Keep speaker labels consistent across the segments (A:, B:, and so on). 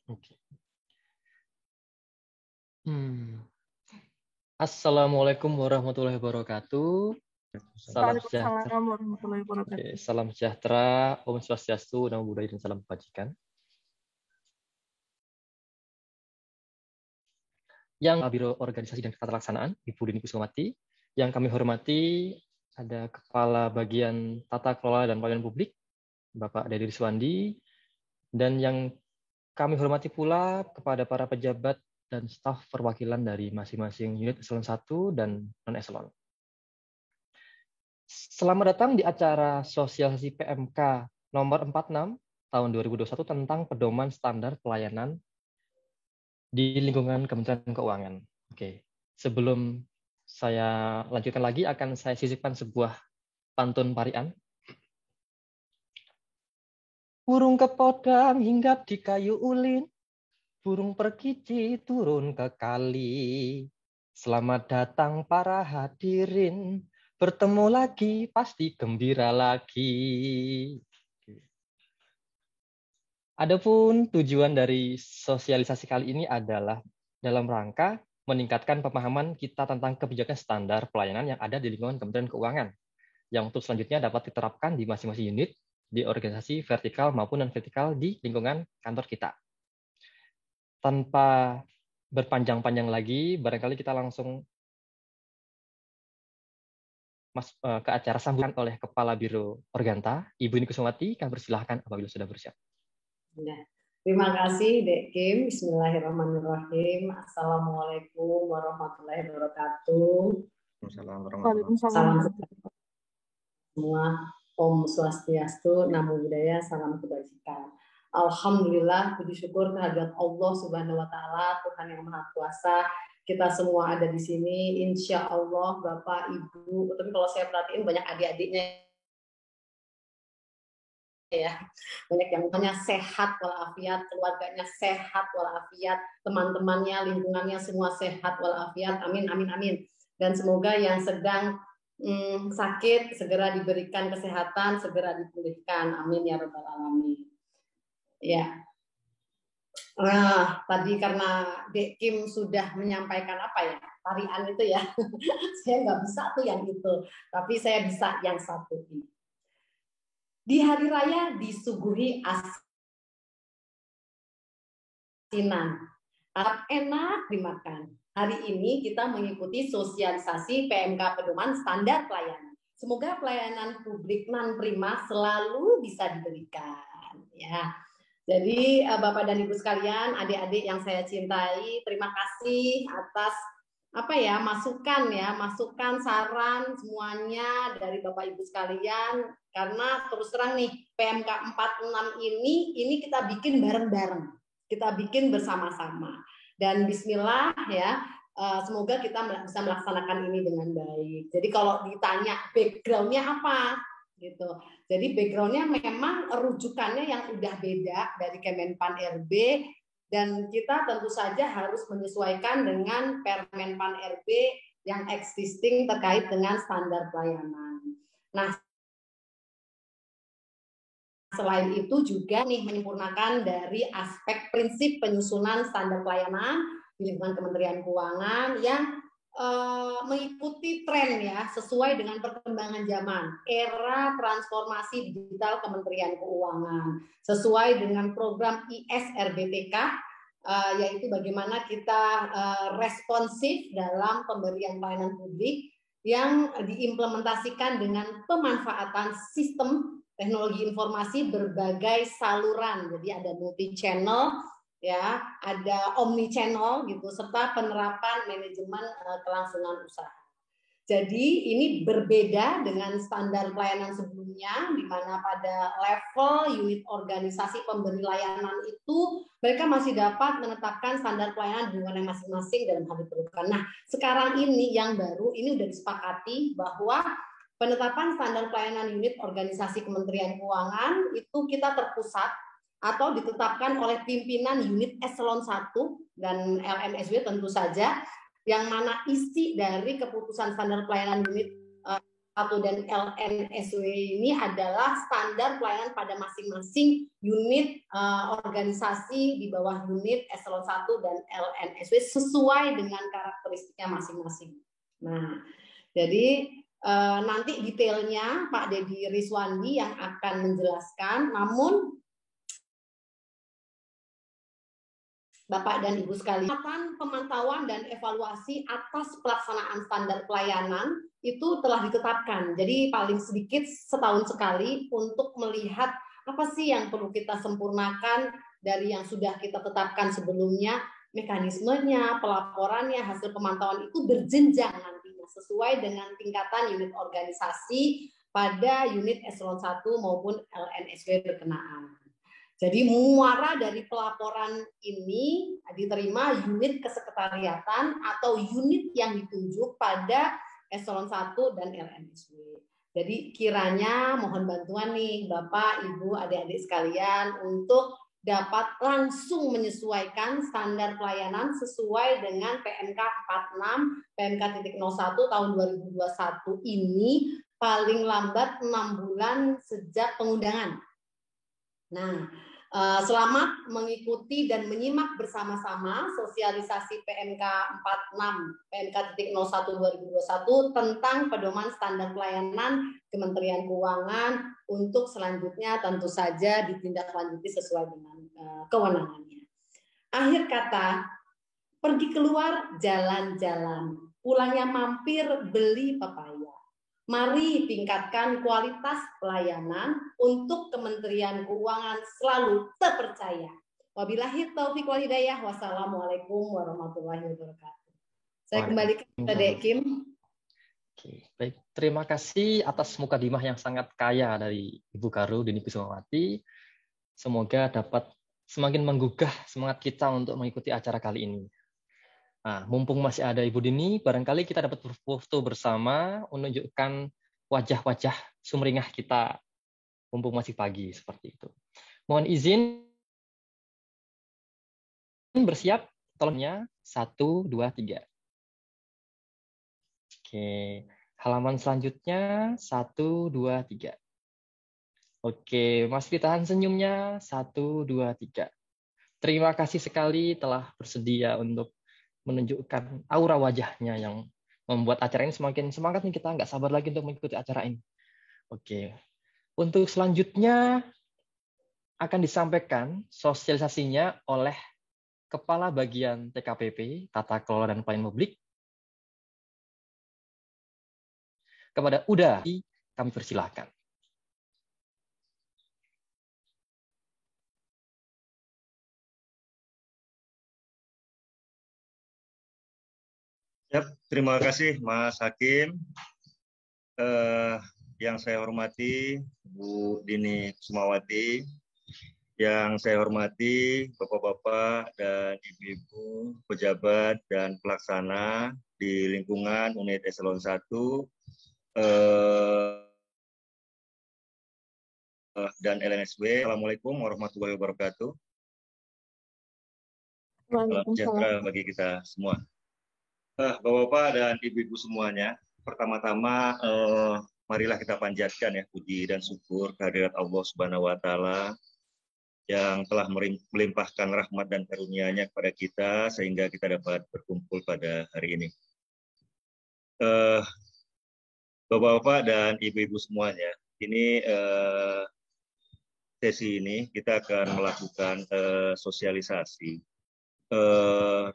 A: Oke. Assalamualaikum warahmatullahi wabarakatuh. Salam sejahtera.
B: Waalaikumsalam warahmatullahi wabarakatuh.
A: Oke, salam sejahtera, Om Swastiastu, Namo Buddhaya, dan salam kebajikan. Yang Biro Organisasi dan Ketalaksanaan, Ibu Dini Kusumati. Yang kami hormati ada Kepala Bagian Tata Kelola dan Pelayanan Publik, Bapak Dedi Riswandi. Dan yang kami hormati pula kepada para pejabat dan staf perwakilan dari masing-masing unit eselon 1 dan non-eselon. Selamat datang di acara sosialisasi PMK nomor 46 tahun 2021 tentang pedoman standar pelayanan di lingkungan Kementerian Keuangan. Oke, sebelum saya lanjutkan lagi, akan saya sisipkan sebuah pantun parian. Burung kepodang hinggap di kayu ulin, burung perkici turun ke kali. Selamat datang para hadirin, bertemu lagi pasti gembira lagi. Adapun tujuan dari sosialisasi kali ini adalah dalam rangka meningkatkan pemahaman kita tentang kebijakan standar pelayanan yang ada di lingkungan Kementerian Keuangan, yang untuk selanjutnya dapat diterapkan di masing-masing unit, di organisasi vertikal maupun non-vertikal di lingkungan kantor kita. Tanpa berpanjang-panjang lagi, barangkali kita langsung ke acara sambutan oleh Kepala Biro Organta, Ibu Dini Kusumati. Kami persilahkan apabila sudah bersiap.
C: Nah, terima kasih Dek Kim. Bismillahirrahmanirrahim. Assalamualaikum warahmatullahi wabarakatuh.
B: Waalaikumsalam.
C: Salam semua. Om Swastiastu, Namo Buddhaya, salam kebajikan. Alhamdulillah, puji syukur kehadirat Allah Subhanahu wa Ta'ala, Tuhan yang Maha Kuasa. Kita semua ada di sini, insya Allah, Bapak, Ibu. Tapi kalau saya perhatiin banyak adik-adiknya ya, banyak yang punya sehat walafiat, keluarganya sehat walafiat, teman-temannya, lingkungannya semua sehat walafiat. Amin, amin, amin. Dan semoga yang sedang sakit segera diberikan kesehatan, segera dipulihkan. Amin ya rabbal alamin. Ya. Nah, tadi karena Dek Kim sudah menyampaikan apa ya, tarian itu ya, saya nggak bisa tuh yang itu, tapi saya bisa yang satu ini. Di hari raya disuguhi asinan, enak dimakan. Hari ini kita mengikuti sosialisasi PMK Pedoman Standar Pelayanan. Semoga pelayanan publik non-prima selalu bisa diberikan. Ya. Jadi Bapak dan Ibu sekalian, adik-adik yang saya cintai, terima kasih atas masukan saran semuanya dari Bapak Ibu sekalian. Karena terus terang nih PMK 46 ini kita bikin bareng-bareng, kita bikin bersama-sama. Dan Bismillah ya, semoga kita bisa melaksanakan ini dengan baik. Jadi kalau ditanya backgroundnya apa, gitu. Jadi backgroundnya memang rujukannya yang udah beda dari Kemenpan RB, dan kita tentu saja harus menyesuaikan dengan Permenpan RB yang existing terkait dengan standar pelayanan. Nah, selain itu juga nih menyempurnakan dari aspek prinsip penyusunan standar pelayanan di lingkungan Kementerian Keuangan yang mengikuti tren ya, sesuai dengan perkembangan zaman, era transformasi digital Kementerian Keuangan, sesuai dengan program ISRBPK, yaitu bagaimana kita responsif dalam pemberian pelayanan publik yang diimplementasikan dengan pemanfaatan sistem teknologi informasi berbagai saluran. Jadi ada multi channel ya, ada omni channel gitu, serta penerapan manajemen kelangsungan usaha. Jadi ini berbeda dengan standar pelayanan sebelumnya, di mana pada level unit organisasi pemberi layanan itu mereka masih dapat menetapkan standar pelayanan di lingkungan masing-masing dalam hal diperlukan. Nah, sekarang ini yang baru ini sudah disepakati bahwa penetapan standar pelayanan unit organisasi Kementerian Keuangan itu kita terpusat atau ditetapkan oleh pimpinan unit eselon 1 dan LMSW tentu saja, yang mana isi dari keputusan standar pelayanan unit dan LNSW ini adalah standar pelayanan pada masing-masing unit organisasi di bawah unit eselon 1 dan LNSW sesuai dengan karakteristiknya masing-masing. Nah, jadi nanti detailnya Pak Deddy Rizwandi yang akan menjelaskan, namun Bapak dan Ibu sekalian, pemantauan dan evaluasi atas pelaksanaan standar pelayanan itu telah ditetapkan. Jadi paling sedikit setahun sekali untuk melihat apa sih yang perlu kita sempurnakan dari yang sudah kita tetapkan sebelumnya, mekanismenya, pelaporannya, hasil pemantauan itu berjenjang nantinya sesuai dengan tingkatan unit organisasi pada unit eselon 1 maupun LNSW berkenaan. Jadi muara dari pelaporan ini diterima unit kesekretariatan atau unit yang ditunjuk pada eselon 1 dan LNSW. Jadi kiranya mohon bantuan nih Bapak, Ibu, adik-adik sekalian untuk dapat langsung menyesuaikan standar pelayanan sesuai dengan PMK 46 PMK.01 tahun 2021 ini paling lambat 6 bulan sejak pengundangan. Nah, selamat mengikuti dan menyimak bersama-sama sosialisasi PMK 46 PMK.01 2021 tentang pedoman standar pelayanan Kementerian Keuangan untuk selanjutnya tentu saja ditindaklanjuti sesuai dengan kewenangannya. Akhir kata, pergi keluar jalan-jalan, pulangnya mampir beli pepaya. Mari tingkatkan kualitas pelayanan untuk Kementerian Keuangan selalu terpercaya. Wabillahi taufiq wal hidayah. Wassalamualaikum warahmatullahi wabarakatuh. Saya kembalikan ke Dek Kim.
A: Oke, baik. Terima kasih atas mukadimah yang sangat kaya dari Ibu Karu Dini Kusumawati. Semoga dapat semakin menggugah semangat kita untuk mengikuti acara kali ini. Nah, mumpung masih ada Ibu Dini, barangkali kita dapat berfoto bersama menunjukkan wajah-wajah sumringah kita mumpung masih pagi seperti itu. Mohon izin bersiap, tolongnya 1, 2, 3. Oke, halaman selanjutnya 1, 2, 3. Oke, masih ditahan senyumnya 1, 2, 3. Terima kasih sekali telah bersedia untuk menunjukkan aura wajahnya yang membuat acara ini semakin semangat nih, kita nggak sabar lagi untuk mengikuti acara ini. Oke, untuk selanjutnya akan disampaikan sosialisasinya oleh Kepala Bagian TKPP, Tata Kelola dan Pelayanan Publik. Kepada Uda, kami persilahkan.
D: Terima kasih Mas Hakim. Yang saya hormati Bu Dini Kusumawati, yang saya hormati Bapak-Bapak dan Ibu-Ibu pejabat dan pelaksana di lingkungan unit eselon 1 dan LNSW. Assalamualaikum warahmatullahi wabarakatuh. Salam sejahtera bagi kita semua. Bapak-bapak dan ibu-ibu semuanya, pertama-tama marilah kita panjatkan ya puji dan syukur kehadirat Allah Subhanahu wa taala yang telah melimpahkan rahmat dan karunia-Nya kepada kita sehingga kita dapat berkumpul pada hari ini. Bapak-bapak dan ibu-ibu semuanya, ini sesi ini kita akan melakukan sosialisasi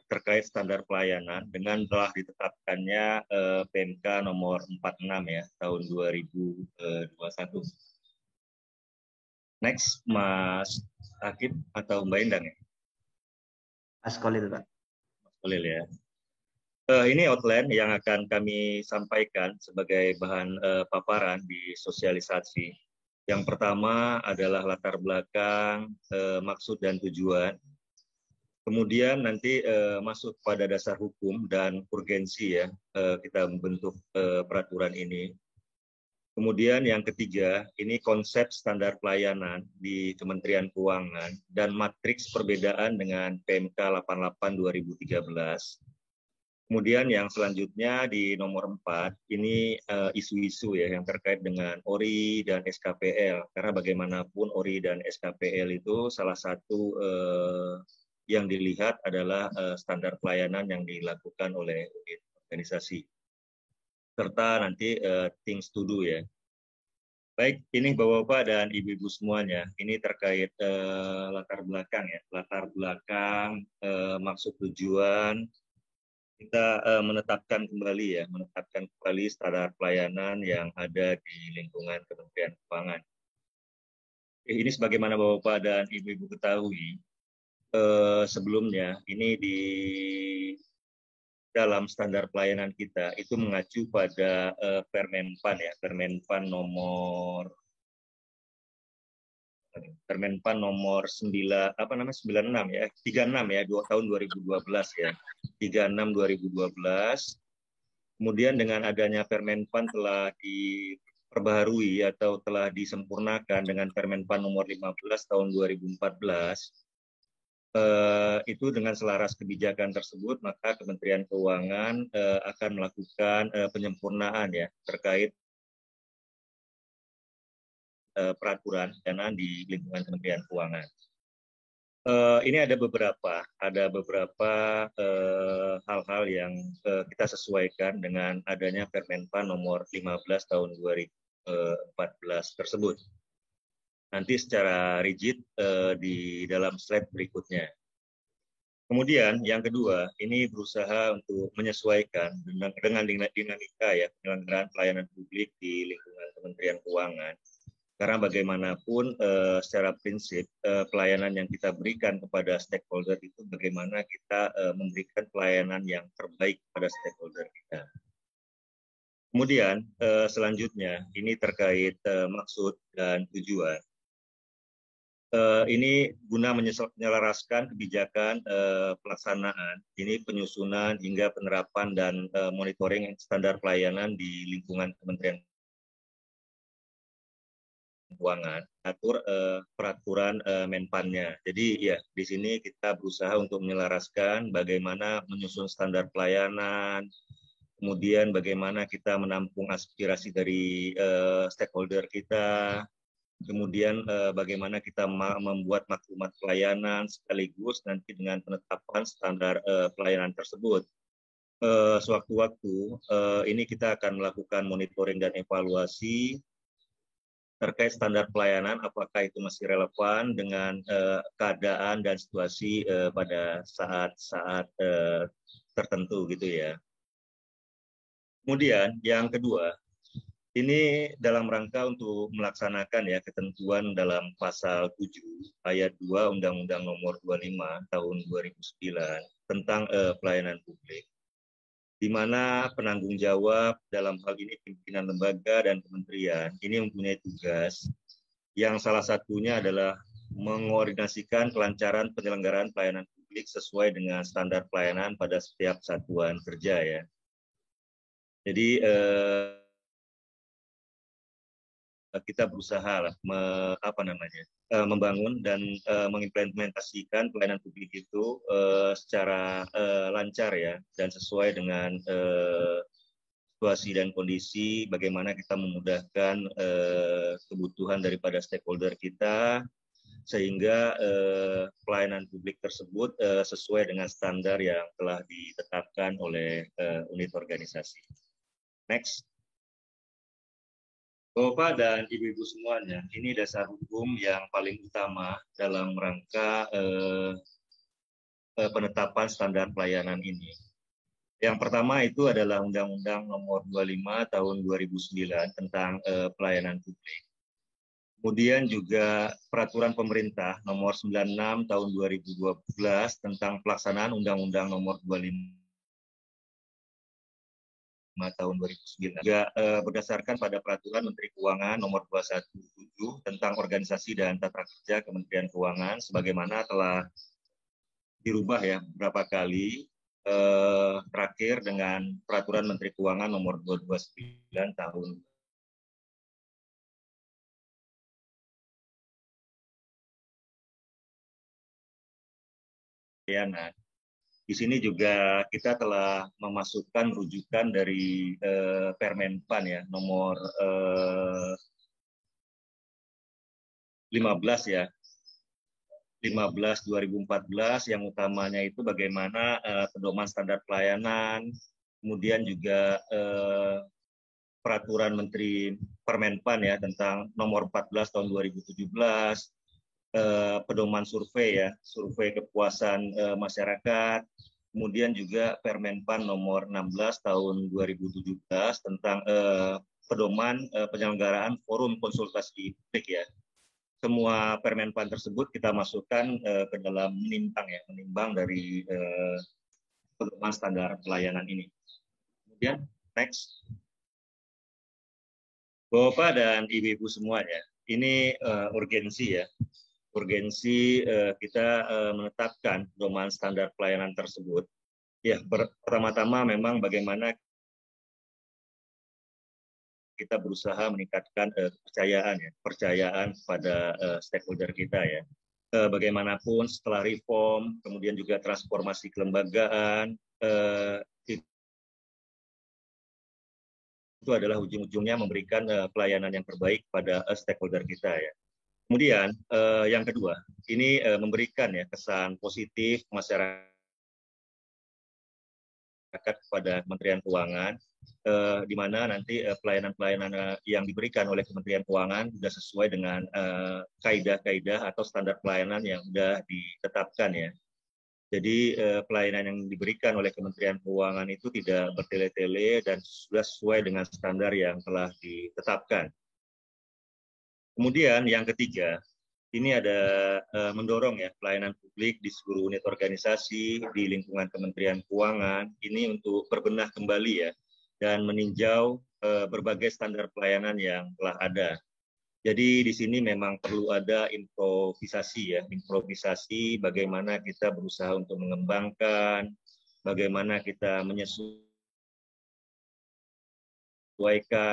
D: terkait standar pelayanan dengan telah ditetapkannya PMK nomor 46 ya tahun 2021. Next, Mas Hakim atau Mbak Endang ya?
E: Mas Kolil, Pak.
D: Mas Kolil ya. Ini outline yang akan kami sampaikan sebagai bahan paparan di sosialisasi. Yang pertama adalah latar belakang, maksud dan tujuan. Kemudian nanti masuk pada dasar hukum dan urgensi ya, kita membentuk peraturan ini. Kemudian yang ketiga, ini konsep standar pelayanan di Kementerian Keuangan dan matriks perbedaan dengan PMK 88 2013. Kemudian yang selanjutnya di nomor 4, ini isu-isu ya yang terkait dengan ORI dan SKPL. Karena bagaimanapun ORI dan SKPL itu salah satu yang dilihat adalah standar pelayanan yang dilakukan oleh organisasi. Serta nanti things to do ya. Baik, ini Bapak-Bapak dan Ibu-Ibu semuanya, ini terkait latar belakang ya. Latar belakang, maksud tujuan, kita menetapkan kembali standar pelayanan yang ada di lingkungan Kementerian Keuangan. Ini sebagaimana Bapak-Bapak dan Ibu-Ibu ketahui, sebelumnya ini di dalam standar pelayanan kita itu mengacu pada Permenpan ya, Permenpan nomor 96 ya, 36 ya, tahun 2012 ya. 36 2012. Kemudian dengan adanya Permenpan telah diperbaharui atau telah disempurnakan dengan Permenpan nomor 15 tahun 2014. Itu dengan selaras kebijakan tersebut, maka Kementerian Keuangan akan melakukan penyempurnaan ya terkait peraturan dana di lingkungan Kementerian Keuangan. Ini ada beberapa hal-hal yang kita sesuaikan dengan adanya Permenpan nomor 15 tahun 2014 tersebut. Nanti secara rigid di dalam slide berikutnya. Kemudian yang kedua, ini berusaha untuk menyesuaikan dengan dinamika ya penyelenggaraan pelayanan publik di lingkungan Kementerian Keuangan. Karena bagaimanapun secara prinsip pelayanan yang kita berikan kepada stakeholder itu bagaimana kita memberikan pelayanan yang terbaik pada stakeholder kita. Kemudian selanjutnya ini terkait maksud dan tujuan. Ini guna menyelaraskan kebijakan pelaksanaan, ini penyusunan hingga penerapan dan monitoring standar pelayanan di lingkungan Kementerian Keuangan, atur peraturan Menpannya. Jadi ya di sini kita berusaha untuk menyelaraskan bagaimana menyusun standar pelayanan, kemudian bagaimana kita menampung aspirasi dari stakeholder kita, kemudian bagaimana kita membuat maklumat pelayanan sekaligus nanti dengan penetapan standar pelayanan tersebut. Sewaktu-waktu ini kita akan melakukan monitoring dan evaluasi terkait standar pelayanan, apakah itu masih relevan dengan keadaan dan situasi pada saat-saat tertentu gitu ya. Kemudian yang kedua, ini dalam rangka untuk melaksanakan ya ketentuan dalam pasal 7 ayat 2 Undang-Undang Nomor 25 Tahun 2009 tentang pelayanan publik, di mana penanggung jawab dalam hal ini pimpinan lembaga dan kementerian ini mempunyai tugas yang salah satunya adalah mengkoordinasikan kelancaran penyelenggaraan pelayanan publik sesuai dengan standar pelayanan pada setiap satuan kerja ya. Jadi kita berusaha lah membangun dan mengimplementasikan pelayanan publik itu secara lancar ya dan sesuai dengan situasi dan kondisi, bagaimana kita memudahkan kebutuhan daripada stakeholder kita sehingga pelayanan publik tersebut sesuai dengan standar yang telah ditetapkan oleh unit organisasi. Next. Bapak dan Ibu-Ibu semuanya, ini dasar hukum yang paling utama dalam rangka penetapan standar pelayanan ini. Yang pertama itu adalah Undang-Undang Nomor 25 Tahun 2009 tentang pelayanan publik. Kemudian juga Peraturan Pemerintah Nomor 96 Tahun 2012 tentang pelaksanaan Undang-Undang Nomor 25 tahun 2009. Juga berdasarkan pada Peraturan Menteri Keuangan Nomor 217 tentang organisasi dan tata kerja Kementerian Keuangan, sebagaimana telah dirubah ya beberapa kali, terakhir dengan Peraturan Menteri Keuangan Nomor 229 tahun . Di sini juga kita telah memasukkan rujukan dari Permenpan ya, nomor 15 ya, 15 2014 yang utamanya itu bagaimana pedoman standar pelayanan, kemudian juga peraturan Menteri Permenpan ya tentang nomor 14 tahun 2017, pedoman survei ya, survei kepuasan masyarakat, kemudian juga Permenpan nomor 16 tahun 2017 tentang pedoman penyelenggaraan forum konsultasi publik ya. Semua Permenpan tersebut kita masukkan ke dalam menimbang dari pedoman standar pelayanan ini. Kemudian next, Bapak dan Ibu-ibu semuanya, ini urgensi ya, urgensi kita menetapkan pedoman standar pelayanan tersebut. Ya, pertama-tama memang bagaimana kita berusaha meningkatkan kepercayaan pada stakeholder kita ya. Bagaimanapun setelah reform, kemudian juga transformasi kelembagaan, itu adalah ujung-ujungnya memberikan pelayanan yang terbaik pada stakeholder kita ya. Kemudian yang kedua, ini memberikan ya kesan positif masyarakat kepada Kementerian Keuangan, di mana nanti pelayanan-pelayanan yang diberikan oleh Kementerian Keuangan sudah sesuai dengan kaidah-kaidah atau standar pelayanan yang sudah ditetapkan ya. Jadi pelayanan yang diberikan oleh Kementerian Keuangan itu tidak bertele-tele dan sudah sesuai dengan standar yang telah ditetapkan. Kemudian yang ketiga, ini ada mendorong ya pelayanan publik di seluruh unit organisasi di lingkungan Kementerian Keuangan ini untuk berbenah kembali ya dan meninjau berbagai standar pelayanan yang telah ada. Jadi di sini memang perlu ada improvisasi ya, improvisasi bagaimana kita berusaha untuk mengembangkan, bagaimana kita menyesuaikan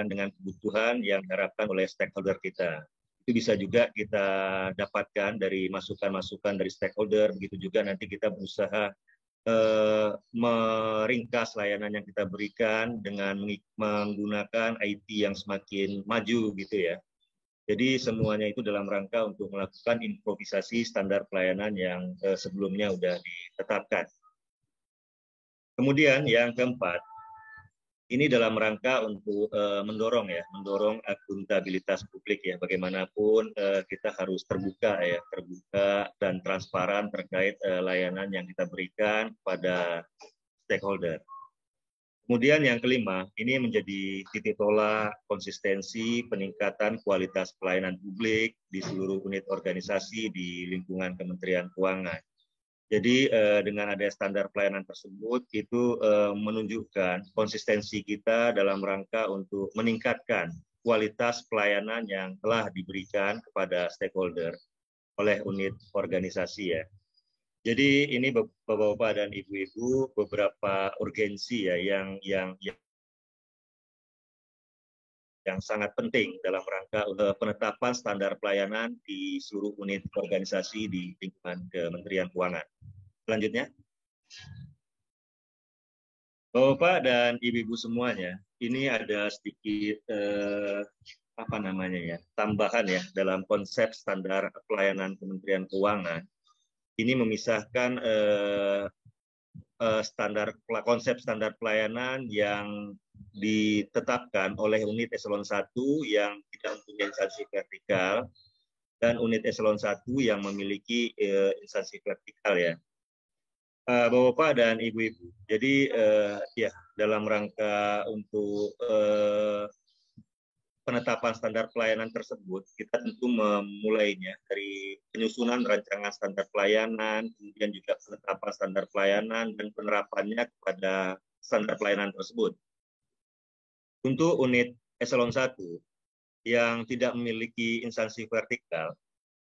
D: dengan kebutuhan yang diharapkan oleh stakeholder kita. Itu bisa juga kita dapatkan dari masukan-masukan dari stakeholder, begitu juga nanti kita berusaha meringkas layanan yang kita berikan dengan menggunakan IT yang semakin maju gitu ya. Jadi semuanya itu dalam rangka untuk melakukan improvisasi standar pelayanan yang sebelumnya sudah ditetapkan. Kemudian yang keempat, ini dalam rangka untuk mendorong akuntabilitas publik ya. Bagaimanapun kita harus terbuka dan transparan terkait layanan yang kita berikan kepada stakeholder. Kemudian yang kelima, ini menjadi titik tolak konsistensi peningkatan kualitas pelayanan publik di seluruh unit organisasi di lingkungan Kementerian Keuangan. Jadi dengan ada standar pelayanan tersebut, itu menunjukkan konsistensi kita dalam rangka untuk meningkatkan kualitas pelayanan yang telah diberikan kepada stakeholder oleh unit organisasi ya. Jadi ini Bapak-bapak dan Ibu-ibu beberapa urgensi ya yang sangat penting dalam rangka penetapan standar pelayanan di seluruh unit organisasi di lingkungan Kementerian Keuangan. Selanjutnya, Bapak dan Ibu-ibu semuanya, ini ada sedikit tambahan ya dalam konsep standar pelayanan Kementerian Keuangan. Ini memisahkan konsep standar pelayanan yang ditetapkan oleh unit eselon 1 yang tidak mempunyai instansi vertikal dan unit eselon 1 yang memiliki instansi vertikal ya. Bapak dan Ibu-ibu, jadi ya dalam rangka untuk penetapan standar pelayanan tersebut, kita tentu memulainya dari penyusunan rancangan standar pelayanan, kemudian juga penetapan standar pelayanan dan penerapannya kepada standar pelayanan tersebut. Untuk unit eselon 1 yang tidak memiliki instansi vertikal,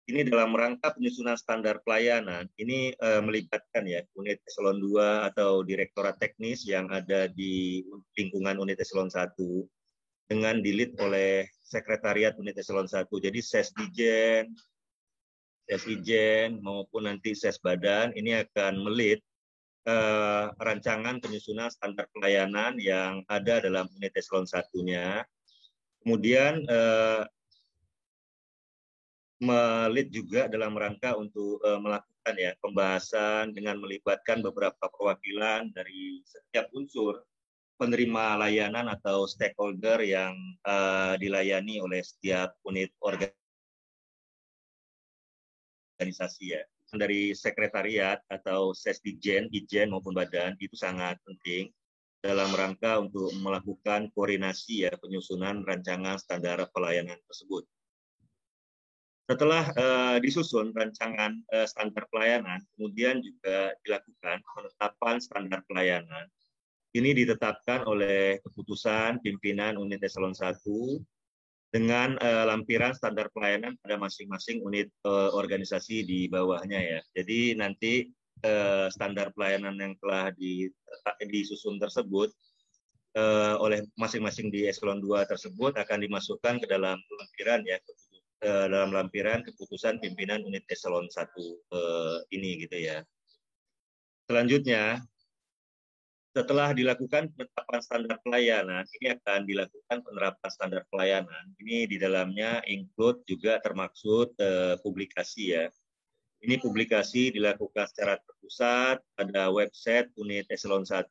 D: ini dalam rangka penyusunan standar pelayanan, ini melibatkan ya unit eselon 2 atau direktorat teknis yang ada di lingkungan unit eselon 1, dengan di-lead oleh sekretariat unit eselon 1. Jadi Sesdijen maupun nanti Sesbadan ini akan melead rancangan penyusunan standar pelayanan yang ada dalam unit eselon 1-nya. Kemudian melit juga dalam rangka untuk melakukan ya pembahasan dengan melibatkan beberapa perwakilan dari setiap unsur penerima layanan atau stakeholder yang dilayani oleh setiap unit organisasi ya. Dari sekretariat atau sesdijen, ijen maupun badan itu sangat penting dalam rangka untuk melakukan koordinasi ya penyusunan rancangan standar pelayanan tersebut. Setelah disusun rancangan standar pelayanan, kemudian juga dilakukan penetapan standar pelayanan. Ini ditetapkan oleh keputusan pimpinan unit eselon 1 dengan lampiran standar pelayanan pada masing-masing unit organisasi di bawahnya ya. Jadi nanti standar pelayanan yang telah disusun tersebut oleh masing-masing di eselon 2 tersebut akan dimasukkan ke dalam lampiran ya, dalam lampiran keputusan pimpinan unit eselon 1 ini gitu ya. Selanjutnya, setelah dilakukan penetapan standar pelayanan, ini akan dilakukan penerapan standar pelayanan. Ini di dalamnya include juga termaksud publikasi ya. Ini publikasi dilakukan secara terpusat pada website unit eselon 1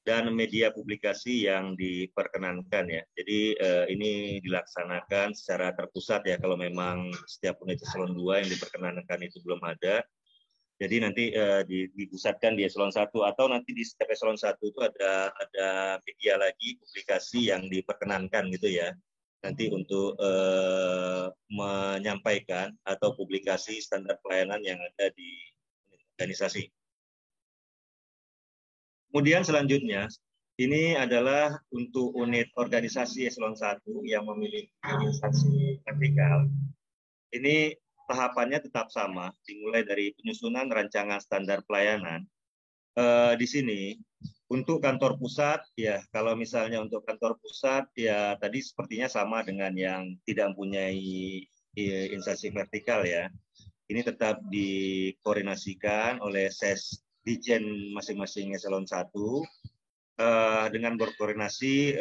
D: dan media publikasi yang diperkenankan ya. Jadi ini dilaksanakan secara terpusat ya kalau memang setiap unit eselon 2 yang diperkenankan itu belum ada. Jadi nanti dipusatkan di eselon 1 atau nanti di setiap eselon 1 itu ada media lagi publikasi yang diperkenankan gitu ya. Nanti untuk menyampaikan atau publikasi standar pelayanan yang ada di organisasi. Kemudian selanjutnya ini adalah untuk unit organisasi eselon 1 yang memiliki instansi vertikal. Ini tahapannya tetap sama, dimulai dari penyusunan rancangan standar pelayanan. Di sini untuk kantor pusat ya, kalau misalnya untuk kantor pusat ya tadi sepertinya sama dengan yang tidak mempunyai instansi vertikal ya. Ini tetap dikoordinasikan oleh sesdijen masing-masing eselon 1 dengan berkoordinasi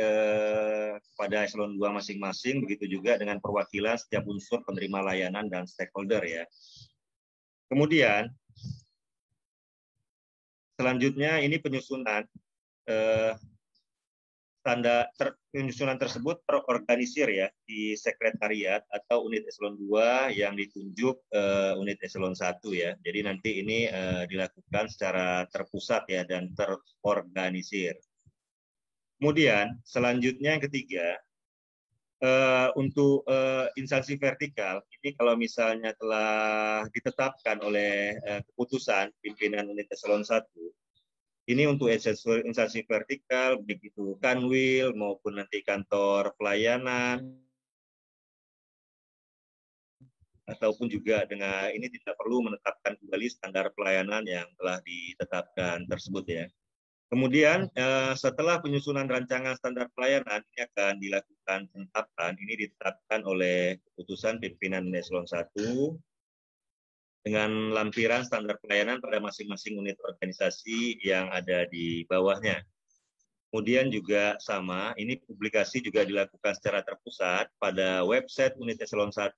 D: pada eselon 2 masing-masing, begitu juga dengan perwakilan setiap unsur penerima layanan dan stakeholder ya. Kemudian selanjutnya ini penyusunan penyusunan tersebut terorganisir ya di sekretariat atau unit eselon 2 yang ditunjuk unit eselon 1 ya. Jadi nanti ini dilakukan secara terpusat ya dan terorganisir. Kemudian selanjutnya yang ketiga, untuk instansi vertikal, ini kalau misalnya telah ditetapkan oleh keputusan pimpinan unit eselon 1, ini untuk instansi vertikal, baik itu kanwil maupun nanti kantor pelayanan, ataupun juga dengan ini tidak perlu menetapkan kembali standar pelayanan yang telah ditetapkan tersebut ya. Kemudian setelah penyusunan rancangan standar pelayanan ini akan dilakukan penetapan. Ini ditetapkan oleh keputusan pimpinan eselon 1 dengan lampiran standar pelayanan pada masing-masing unit organisasi yang ada di bawahnya. Kemudian juga sama, ini publikasi juga dilakukan secara terpusat pada website unit eselon 1.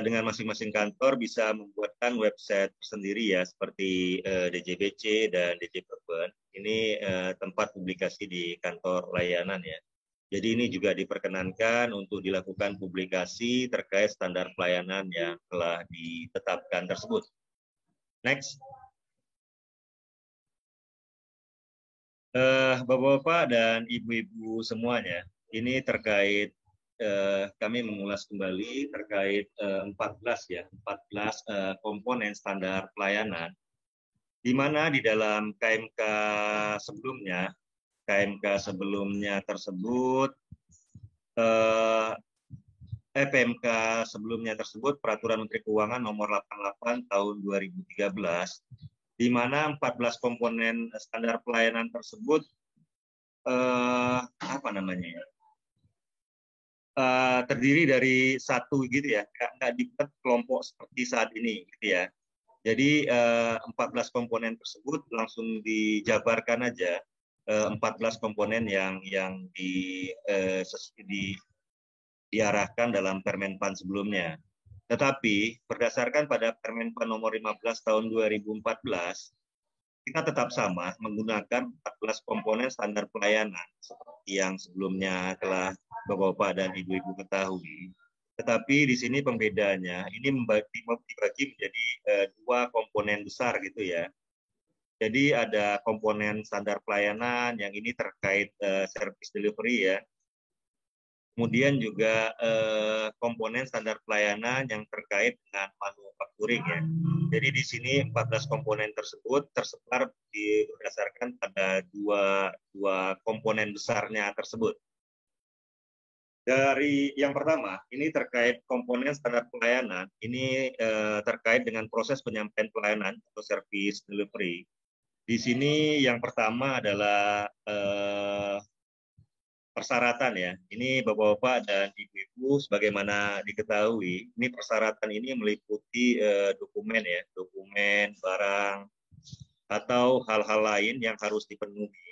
D: Dengan masing-masing kantor bisa membuatkan website sendiri ya, seperti DJBC dan DJ Perben. Ini tempat publikasi di kantor layanan ya. Jadi ini juga diperkenankan untuk dilakukan publikasi terkait standar pelayanan yang telah ditetapkan tersebut. Next. Bapak-bapak dan ibu-ibu semuanya, ini terkait kami mengulas kembali terkait 14 komponen standar pelayanan, di mana di dalam KMK sebelumnya tersebut, PMK sebelumnya tersebut Peraturan Menteri Keuangan Nomor 88 Tahun 2013, di mana 14 komponen standar pelayanan tersebut terdiri dari satu gitu ya, nggak dibuat kelompok seperti saat ini gitu ya. Jadi 14 komponen tersebut langsung dijabarkan aja 14 komponen yang diarahkan dalam Permenpan sebelumnya. Tetapi berdasarkan pada Permenpan nomor 15 tahun 2014, kita tetap sama menggunakan 14 komponen standar pelayanan seperti yang sebelumnya telah Bapak-bapak dan Ibu-ibu ketahui. Tetapi di sini pembedanya ini dibagi menjadi dua komponen besar gitu ya. Jadi ada komponen standar pelayanan yang ini terkait service delivery ya. Kemudian juga komponen standar pelayanan yang terkait dengan manufacturing ya. Jadi di sini 14 komponen tersebut tersebar berdasarkan pada dua komponen besarnya tersebut. Dari yang pertama, ini terkait komponen standar pelayanan, ini terkait dengan proses penyampaian pelayanan atau service delivery. Di sini yang pertama adalah persyaratan ya. Ini Bapak-bapak dan Ibu-ibu, sebagaimana diketahui, ini persyaratan ini meliputi dokumen ya, dokumen, barang, atau hal-hal lain yang harus dipenuhi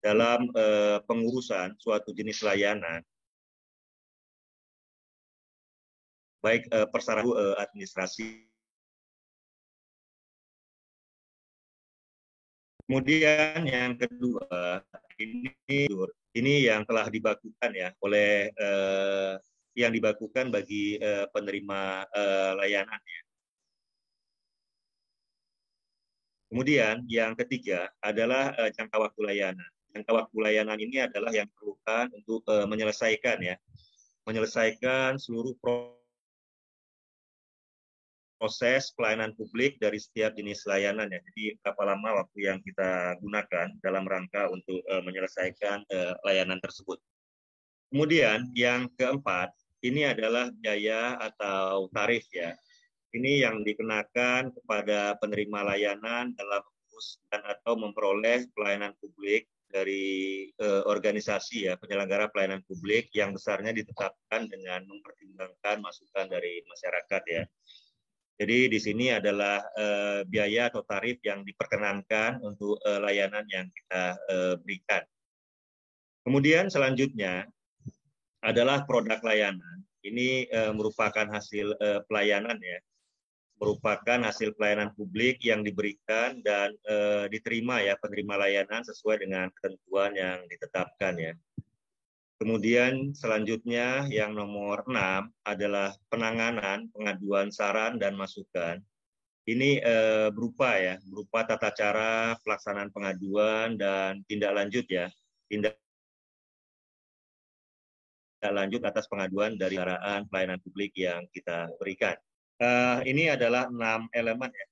D: dalam pengurusan suatu jenis layanan. Baik persyaratan administrasi. Kemudian yang kedua, ini yang telah dibakukan ya oleh yang dibakukan bagi penerima layanan. Ya. Kemudian yang ketiga adalah jangka waktu layanan. Jangka waktu layanan ini adalah yang diperlukan untuk menyelesaikan seluruh proses pelayanan publik dari setiap jenis layanan ya. Jadi berapa lama waktu yang kita gunakan dalam rangka untuk menyelesaikan layanan tersebut. Kemudian yang keempat, ini adalah biaya atau tarif ya. Ini yang dikenakan kepada penerima layanan dalam mengurus dan atau memperoleh pelayanan publik dari organisasi ya, penyelenggara pelayanan publik yang besarnya ditetapkan dengan mempertimbangkan masukan dari masyarakat ya. Jadi di sini adalah biaya atau tarif yang diperkenankan untuk layanan yang kita berikan. Kemudian selanjutnya adalah produk layanan. Ini merupakan hasil pelayanan ya, merupakan hasil pelayanan publik yang diberikan dan diterima ya penerima layanan sesuai dengan ketentuan yang ditetapkan ya. Kemudian selanjutnya yang nomor 6 adalah penanganan pengaduan saran dan masukan. Ini berupa tata cara pelaksanaan pengaduan dan tindak lanjut ya. Tindak lanjut atas pengaduan dari kendaraan pelayanan publik yang kita berikan. Ini adalah 6 elemen ya,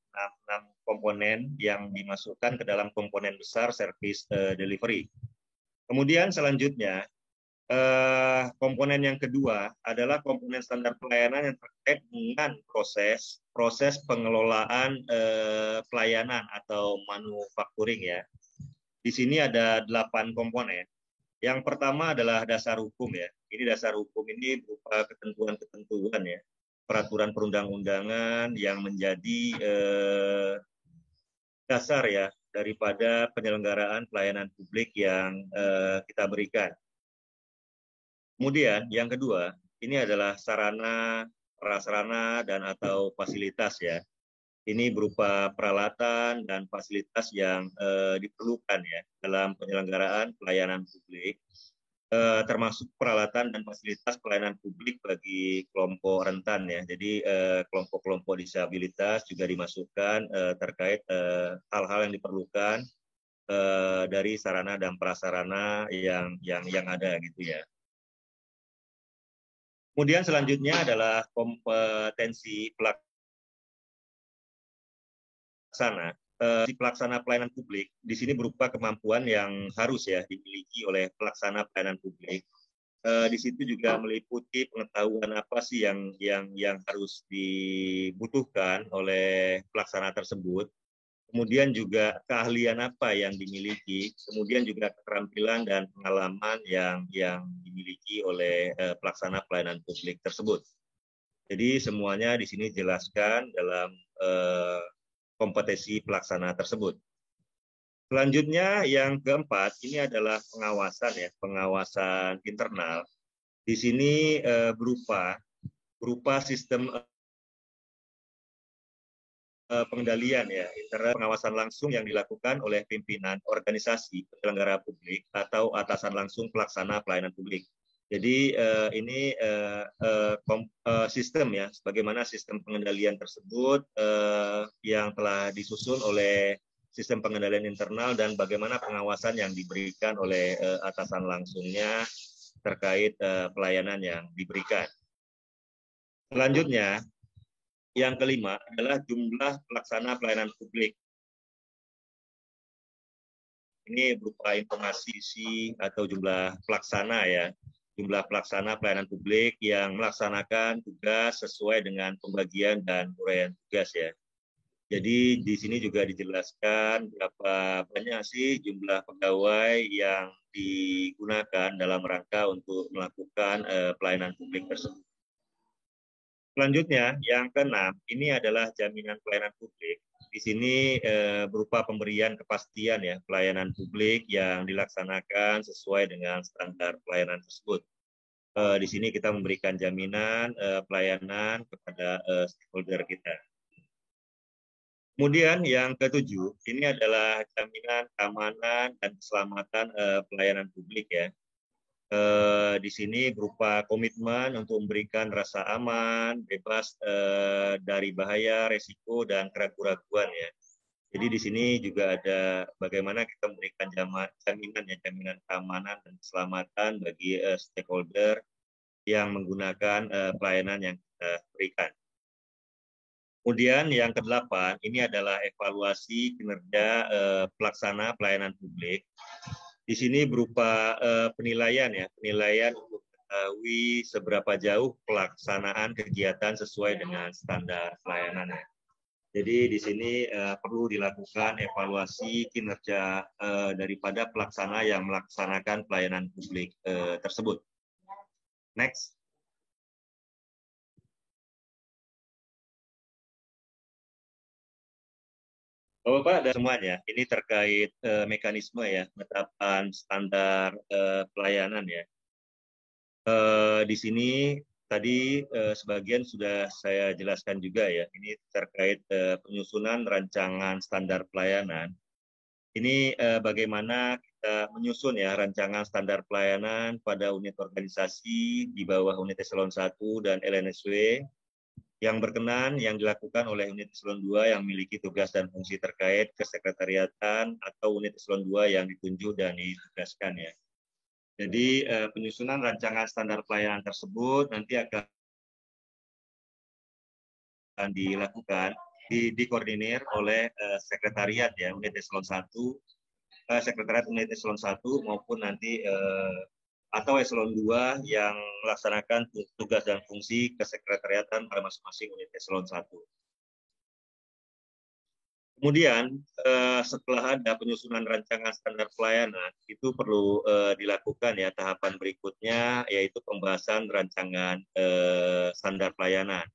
D: 6 komponen yang dimasukkan ke dalam komponen besar service delivery. Kemudian selanjutnya komponen yang kedua adalah komponen standar pelayanan yang terkait dengan proses pengelolaan pelayanan atau manufacturing ya. Di sini ada 8 komponen. Yang pertama adalah dasar hukum ya. Ini dasar hukum ini berupa ketentuan-ketentuan ya, peraturan perundang-undangan yang menjadi dasar ya daripada penyelenggaraan pelayanan publik yang kita berikan. Kemudian yang kedua, ini adalah sarana, prasarana, dan atau fasilitas ya. Ini berupa peralatan dan fasilitas yang diperlukan ya dalam penyelenggaraan pelayanan publik, termasuk peralatan dan fasilitas pelayanan publik bagi kelompok rentan ya. Jadi kelompok-kelompok disabilitas juga dimasukkan terkait hal-hal yang diperlukan dari sarana dan prasarana yang ada gitu ya. Kemudian selanjutnya adalah kompetensi pelaksana. Pelaksana pelayanan publik di sini berupa kemampuan yang harus ya dimiliki oleh pelaksana pelayanan publik. Di situ juga meliputi pengetahuan apa sih yang harus dibutuhkan oleh pelaksana tersebut. Kemudian juga keahlian apa yang dimiliki, kemudian juga keterampilan dan pengalaman yang dimiliki oleh pelaksana pelayanan publik tersebut. Jadi semuanya di sini dijelaskan dalam kompetensi pelaksana tersebut. Selanjutnya yang keempat ini adalah pengawasan ya, pengawasan internal. Di sini berupa sistem pengendalian ya, pengawasan langsung yang dilakukan oleh pimpinan organisasi penyelenggara publik atau atasan langsung pelaksana pelayanan publik. Jadi ini sistem ya, bagaimana sistem pengendalian tersebut yang telah disusun oleh sistem pengendalian internal dan bagaimana pengawasan yang diberikan oleh atasan langsungnya terkait pelayanan yang diberikan. Selanjutnya, yang kelima adalah jumlah pelaksana pelayanan publik. Ini berupa informasi atau jumlah pelaksana ya, jumlah pelaksana pelayanan publik yang melaksanakan tugas sesuai dengan pembagian dan uraian tugas ya. Jadi di sini juga dijelaskan berapa banyak sih jumlah pegawai yang digunakan dalam rangka untuk melakukan pelayanan publik tersebut. Selanjutnya, yang keenam, ini adalah jaminan pelayanan publik. Di sini berupa pemberian kepastian ya pelayanan publik yang dilaksanakan sesuai dengan standar pelayanan tersebut. Di sini kita memberikan jaminan pelayanan kepada stakeholder kita. Kemudian yang ketujuh, ini adalah jaminan keamanan dan keselamatan pelayanan publik ya. Di sini berupa komitmen untuk memberikan rasa aman, bebas dari bahaya, resiko, dan keraguan-keraguan ya. Jadi di sini juga ada bagaimana kita memberikan jaminan ya, jaminan keamanan dan keselamatan bagi stakeholder yang menggunakan pelayanan yang kita berikan. Kemudian yang kedelapan, ini adalah evaluasi kinerja pelaksana pelayanan publik. Di sini berupa penilaian ya, penilaian untuk mengetahui seberapa jauh pelaksanaan kegiatan sesuai dengan standar pelayanan ya. Jadi di sini perlu dilakukan evaluasi kinerja daripada pelaksana yang melaksanakan pelayanan publik tersebut. Next. Bapak dan semuanya, ini terkait mekanisme ya, penetapan standar pelayanan ya. Di sini tadi sebagian sudah saya jelaskan juga ya, ini terkait penyusunan rancangan standar pelayanan. Ini bagaimana kita menyusun ya rancangan standar pelayanan pada unit organisasi di bawah unit eselon 1 dan LNSW yang berkenan yang dilakukan oleh unit eselon 2 yang memiliki tugas dan fungsi terkait kesekretariatan atau unit eselon 2 yang ditunjuk dan ditugaskan ya. Jadi penyusunan rancangan standar pelayanan tersebut nanti akan dilakukan, dikoordinir oleh sekretariat ya unit eselon 1, sekretariat unit eselon 1 maupun nanti atau eselon 2 yang melaksanakan tugas dan fungsi kesekretariatan pada masing-masing unit eselon 1. Kemudian setelah ada penyusunan rancangan standar pelayanan, itu perlu dilakukan ya tahapan berikutnya, yaitu pembahasan rancangan standar pelayanan.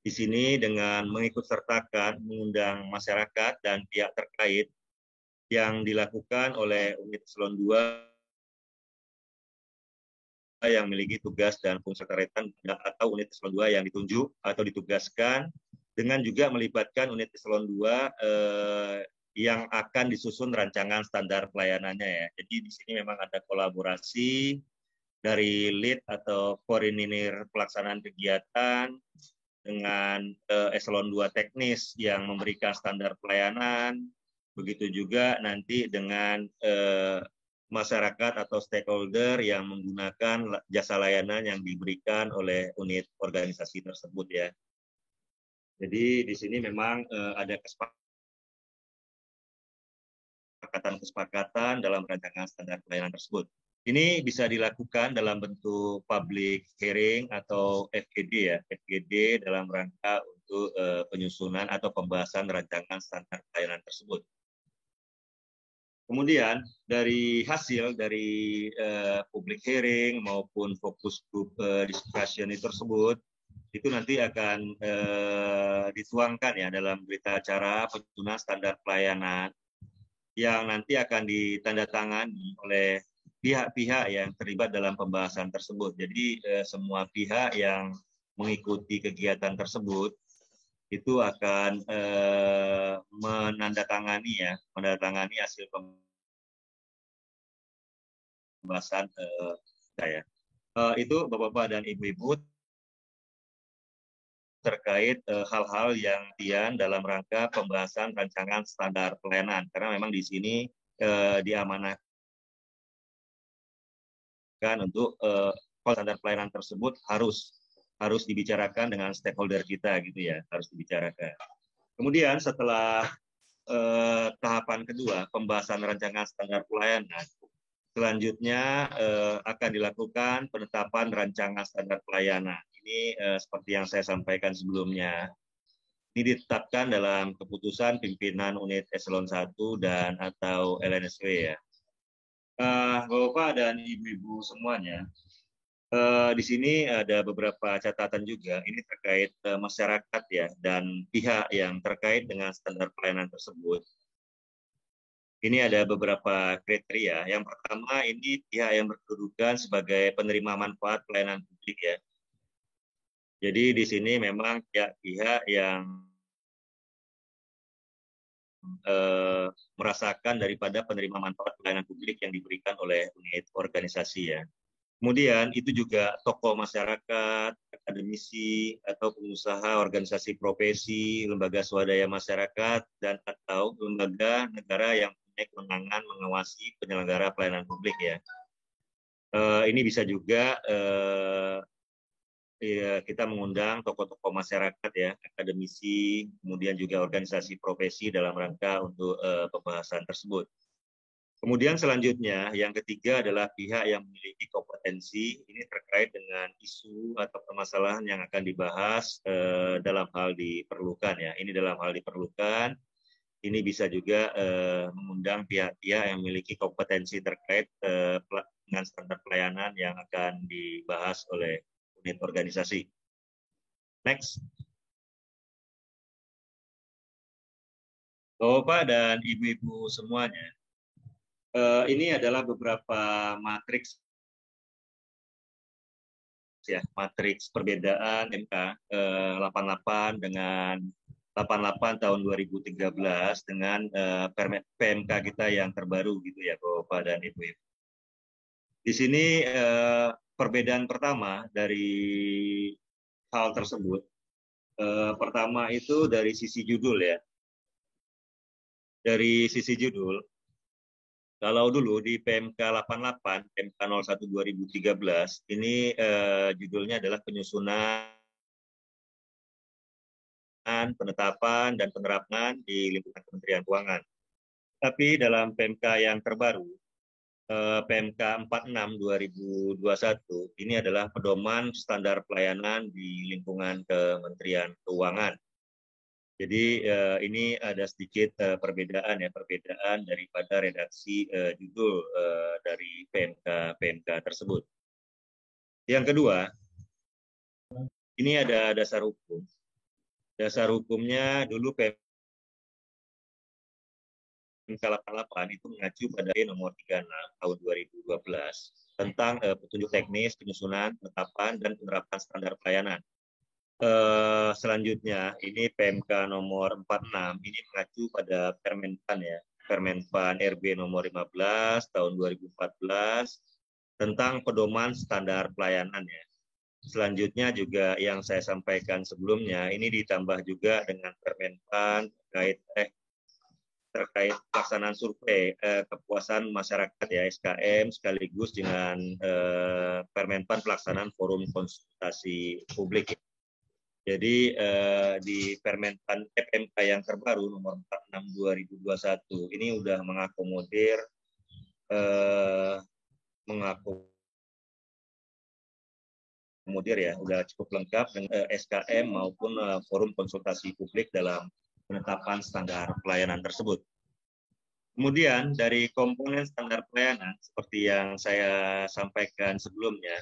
D: Di sini dengan mengikutsertakan, mengundang masyarakat dan pihak terkait yang dilakukan oleh unit eselon 2 yang memiliki tugas dan fungsi sekretariatan atau unit eselon 2 yang ditunjuk atau ditugaskan, dengan juga melibatkan unit eselon 2 yang akan disusun rancangan standar pelayanannya ya. Jadi di sini memang ada kolaborasi dari lead atau koordinir pelaksanaan kegiatan dengan eselon 2 teknis yang memberikan standar pelayanan, begitu juga nanti dengan masyarakat atau stakeholder yang menggunakan jasa layanan yang diberikan oleh unit organisasi tersebut ya. Jadi di sini memang ada kesepakatan dalam rancangan standar pelayanan tersebut. Ini bisa dilakukan dalam bentuk public hearing atau FGD ya, FGD dalam rangka untuk penyusunan atau pembahasan rancangan standar pelayanan tersebut. Kemudian dari hasil dari public hearing maupun fokus group discussion tersebut, itu nanti akan dituangkan ya dalam berita acara penyusunan standar pelayanan yang nanti akan ditandatangani oleh pihak-pihak yang terlibat dalam pembahasan tersebut. Jadi semua pihak yang mengikuti kegiatan tersebut itu akan menandatangani hasil pembahasan saya. Itu Bapak-bapak dan Ibu-ibu terkait hal-hal yang dalam rangka pembahasan rancangan standar pelayanan, karena memang di sini diamanahkan untuk standar pelayanan tersebut harus dibicarakan dengan stakeholder kita gitu ya, harus dibicarakan. Kemudian setelah tahapan kedua pembahasan rancangan standar pelayanan, selanjutnya akan dilakukan penetapan rancangan standar pelayanan. Ini seperti yang saya sampaikan sebelumnya. Ini ditetapkan dalam keputusan pimpinan unit eselon 1 dan atau LNSW ya. Bapak dan Ibu-ibu semuanya, di sini ada beberapa catatan juga. Ini terkait masyarakat ya dan pihak yang terkait dengan standar pelayanan tersebut. Ini ada beberapa kriteria. Yang pertama, ini pihak yang berkedudukan sebagai penerima manfaat pelayanan publik ya. Jadi di sini memang pihak-pihak yang merasakan daripada penerima manfaat pelayanan publik yang diberikan oleh unit organisasi ya. Kemudian itu juga tokoh masyarakat, akademisi, atau pengusaha organisasi profesi, lembaga swadaya masyarakat, dan atau lembaga negara yang punya kewenangan mengawasi penyelenggara pelayanan publik ya. Ini bisa juga kita mengundang tokoh-tokoh masyarakat ya, akademisi, kemudian juga organisasi profesi dalam rangka untuk pembahasan tersebut. Kemudian selanjutnya, yang ketiga adalah pihak yang memiliki kompetensi, ini terkait dengan isu atau permasalahan yang akan dibahas dalam hal diperlukan ya. Ini dalam hal diperlukan, ini bisa juga mengundang pihak-pihak yang memiliki kompetensi terkait dengan standar pelayanan yang akan dibahas oleh unit organisasi. Next. Bapak dan Ibu-ibu semuanya, ini adalah beberapa matriks ya, matriks perbedaan MK 88 dengan 88 tahun 2013 dengan PMK kita yang terbaru gitu ya Bapak dan Ibu-ibu. Di sini perbedaan pertama dari hal tersebut, pertama itu dari sisi judul ya. Dari sisi judul, kalau dulu di PMK 88, PMK 01 2013, ini judulnya adalah penyusunan, penetapan, dan penerapan di lingkungan Kementerian Keuangan. Tapi dalam PMK yang terbaru, PMK 46 2021, ini adalah pedoman standar pelayanan di lingkungan Kementerian Keuangan. Jadi ini ada sedikit perbedaan daripada redaksi judul dari PMK tersebut. Yang kedua, ini ada dasar hukum. Dasar hukumnya dulu PMK 88 itu mengacu pada nomor 36 tahun 2012 tentang petunjuk teknis, penyusunan, penetapan, dan penerapan standar pelayanan. Selanjutnya ini PMK nomor 46 ini mengacu pada Permenpan ya, Permenpan RB nomor 15 tahun 2014 tentang pedoman standar pelayanan ya. Selanjutnya juga yang saya sampaikan sebelumnya ini ditambah juga dengan Permenpan terkait pelaksanaan survei kepuasan masyarakat ya SKM sekaligus dengan Permenpan pelaksanaan forum konsultasi publik. Jadi di Permenpan PMK yang terbaru nomor 46 2021 ini sudah mengakomodir ya, sudah cukup lengkap dengan SKM maupun forum konsultasi publik dalam penetapan standar pelayanan tersebut. Kemudian dari komponen standar pelayanan seperti yang saya sampaikan sebelumnya,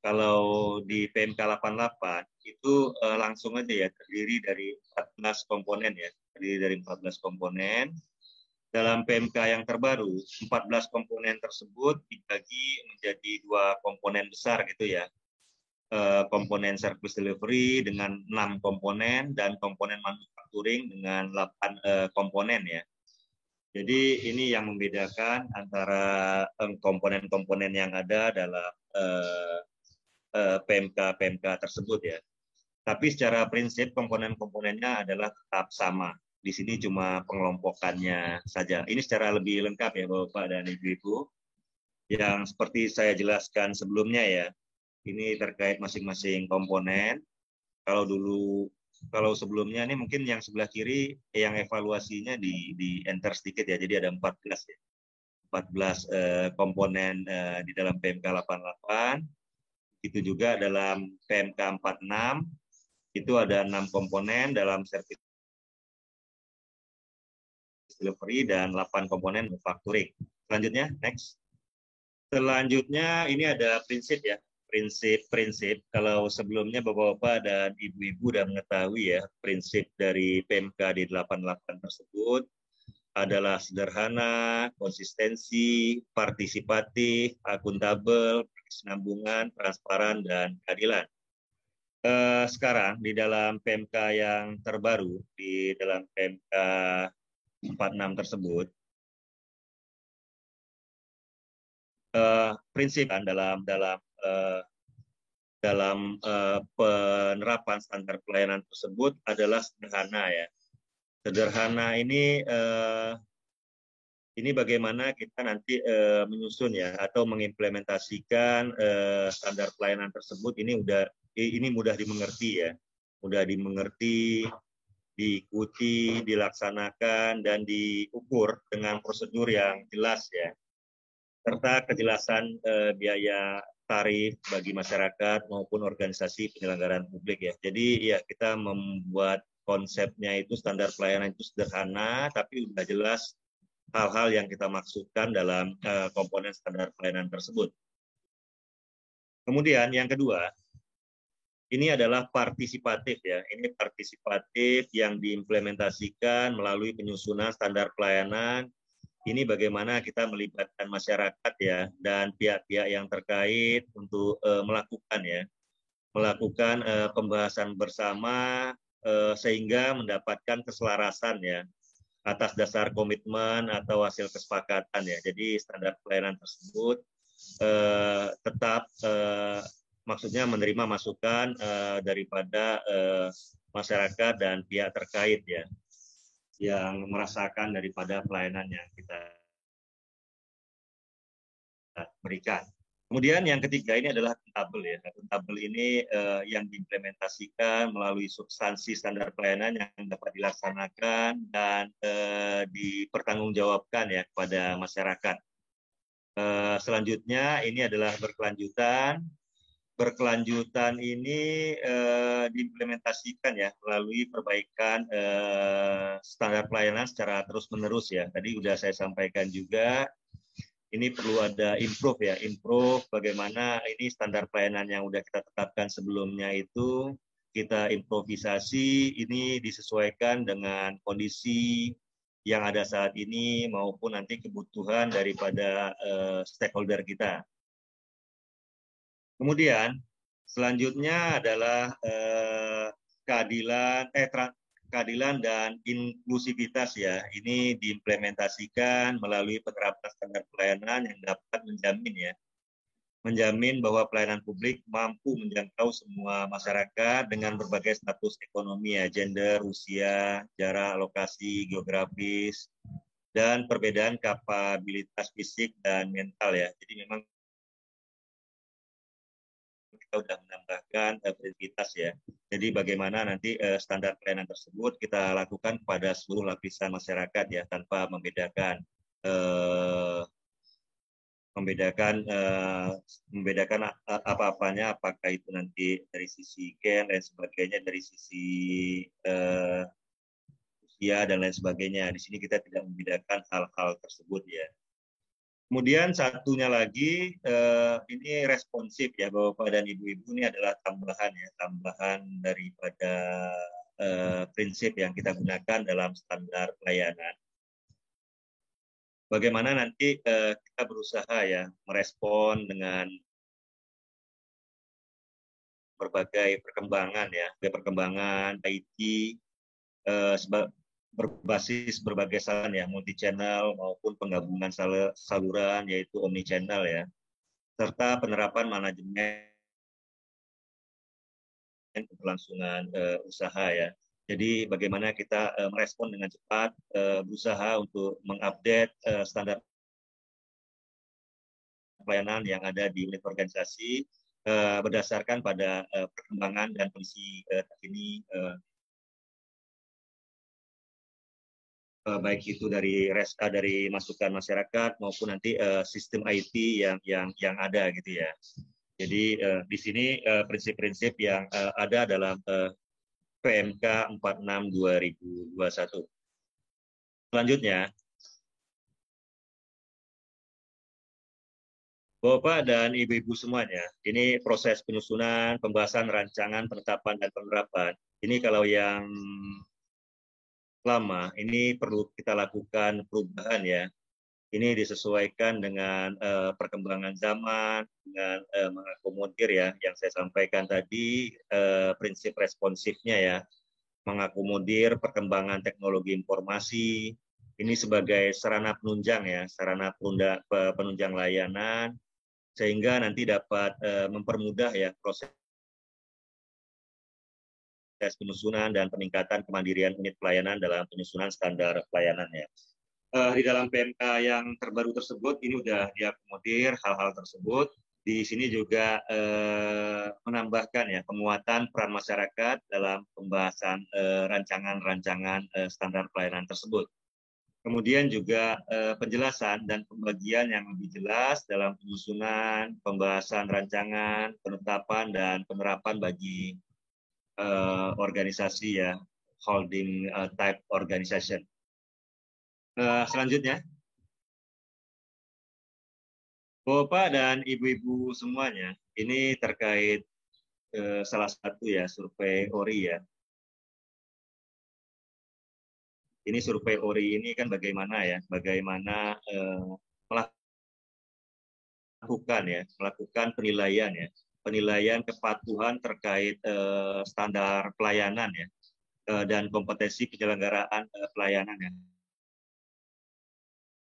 D: Kalau di PMK 88 itu langsung aja ya, terdiri dari 14 komponen ya, terdiri dari 14 komponen. Dalam PMK yang terbaru, 14 komponen tersebut dibagi menjadi 2 komponen besar gitu ya. Komponen service delivery dengan 6 komponen dan komponen manufacturing dengan 8 komponen ya. Jadi ini yang membedakan antara komponen-komponen yang ada dalam PMK tersebut ya. Tapi secara prinsip komponen-komponennya adalah tetap sama. Di sini cuma pengelompokannya saja. Ini secara lebih lengkap ya Bapak dan Ibu-Ibu. Yang seperti saya jelaskan sebelumnya ya. Ini terkait masing-masing komponen. Kalau sebelumnya ini mungkin yang sebelah kiri yang evaluasinya di enter sedikit ya. Jadi ada 14 ya. 14 komponen di dalam PMK 88. Itu juga dalam PMK 46 itu ada 6 komponen dalam service delivery dan 8 komponen manufacturing. Selanjutnya, next. Selanjutnya ini ada prinsip ya, prinsip. Kalau sebelumnya Bapak-Bapak dan Ibu-Ibu sudah mengetahui ya, prinsip dari PMK di 88 tersebut adalah sederhana, konsistensi, partisipatif, akuntabel, berkesinambungan, transparan, dan keadilan. Sekarang di dalam PMK yang terbaru, di dalam PMK 46 tersebut, prinsip dalam penerapan standar pelayanan tersebut adalah sederhana ya. Sederhana ini bagaimana kita nanti menyusun ya atau mengimplementasikan standar pelayanan tersebut ini mudah dimengerti ya, mudah dimengerti, diikuti, dilaksanakan dan diukur dengan prosedur yang jelas ya, serta kejelasan biaya tarif bagi masyarakat maupun organisasi penyelenggaraan publik ya. Jadi ya kita membuat konsepnya itu standar pelayanan itu sederhana tapi sudah jelas hal-hal yang kita maksudkan dalam komponen standar pelayanan tersebut. Kemudian yang kedua, ini adalah partisipatif ya. Ini partisipatif yang diimplementasikan melalui penyusunan standar pelayanan. Ini bagaimana kita melibatkan masyarakat ya dan pihak-pihak yang terkait untuk melakukan pembahasan bersama sehingga mendapatkan keselarasan ya atas dasar komitmen atau hasil kesepakatan ya. Jadi standar pelayanan tersebut tetap maksudnya menerima masukan daripada masyarakat dan pihak terkait ya yang merasakan daripada pelayanan yang kita berikan. Kemudian yang ketiga ini adalah akuntabel ya. Akuntabel ini yang diimplementasikan melalui substansi standar pelayanan yang dapat dilaksanakan dan dipertanggungjawabkan ya kepada masyarakat. Selanjutnya ini adalah berkelanjutan. Berkelanjutan ini diimplementasikan ya melalui perbaikan standar pelayanan secara terus-menerus ya. Tadi sudah saya sampaikan juga. Ini perlu ada improve ya, improve bagaimana ini standar pelayanan yang sudah kita tetapkan sebelumnya itu kita improvisasi, ini disesuaikan dengan kondisi yang ada saat ini maupun nanti kebutuhan daripada stakeholder kita. Kemudian selanjutnya adalah keadilan dan inklusivitas ya. Ini diimplementasikan melalui penerapan standar pelayanan yang dapat menjamin bahwa pelayanan publik mampu menjangkau semua masyarakat dengan berbagai status ekonomi ya, gender, usia, jarak, lokasi, geografis, dan perbedaan kapabilitas fisik dan mental ya. Jadi memang kita sudah menambahkan prioritas ya. Jadi bagaimana nanti standar pelayanan tersebut kita lakukan kepada seluruh lapisan masyarakat ya tanpa membedakan apa-apanya, apakah itu nanti dari sisi gen dan sebagainya, dari sisi usia dan lain sebagainya. Di sini kita tidak membedakan hal-hal tersebut ya. Kemudian satunya lagi ini responsif ya, Bapak dan Ibu-ibu, ini adalah tambahan ya, tambahan daripada prinsip yang kita gunakan dalam standar pelayanan. Bagaimana nanti kita berusaha ya merespon dengan berbagai perkembangan ya, perkembangan IT berbasis berbagai saluran ya, multi channel maupun penggabungan saluran yaitu omni channel ya, serta penerapan manajemen keberlangsungan usaha ya. Jadi bagaimana kita merespon dengan cepat, berusaha untuk mengupdate standar pelayanan yang ada di unit organisasi berdasarkan pada perkembangan dan kondisi terkini, baik itu dari masukan masyarakat maupun nanti sistem IT yang ada gitu ya. Jadi di sini prinsip-prinsip yang ada dalam PMK 46/2021. Selanjutnya, Bapak dan Ibu-ibu semuanya, ini proses penyusunan, pembahasan, rancangan, penetapan, dan penerapan. Ini kalau yang lama, ini perlu kita lakukan perubahan ya. Ini disesuaikan dengan perkembangan zaman, dengan mengakomodir ya, yang saya sampaikan tadi, prinsip responsifnya ya, mengakomodir perkembangan teknologi informasi, ini sebagai sarana penunjang ya, sarana penunjang layanan, sehingga nanti dapat mempermudah ya proses penyusunan dan peningkatan kemandirian unit pelayanan dalam penyusunan standar pelayanan ya. Di dalam PMK yang terbaru tersebut ini sudah diakomodir hal-hal tersebut. Di sini juga menambahkan ya penguatan peran masyarakat dalam pembahasan rancangan-rancangan standar pelayanan tersebut. Kemudian juga penjelasan dan pembagian yang lebih jelas dalam penyusunan, pembahasan rancangan, penetapan dan penerapan bagi organisasi ya, holding type organization. Selanjutnya, Bapak dan Ibu-ibu semuanya, ini terkait salah satu ya survei ORI ya. Ini survei ORI ini kan bagaimana ya, bagaimana melakukan penilaian ya, penilaian kepatuhan terkait standar pelayanan ya, dan kompetensi penyelenggaraan pelayanan ya.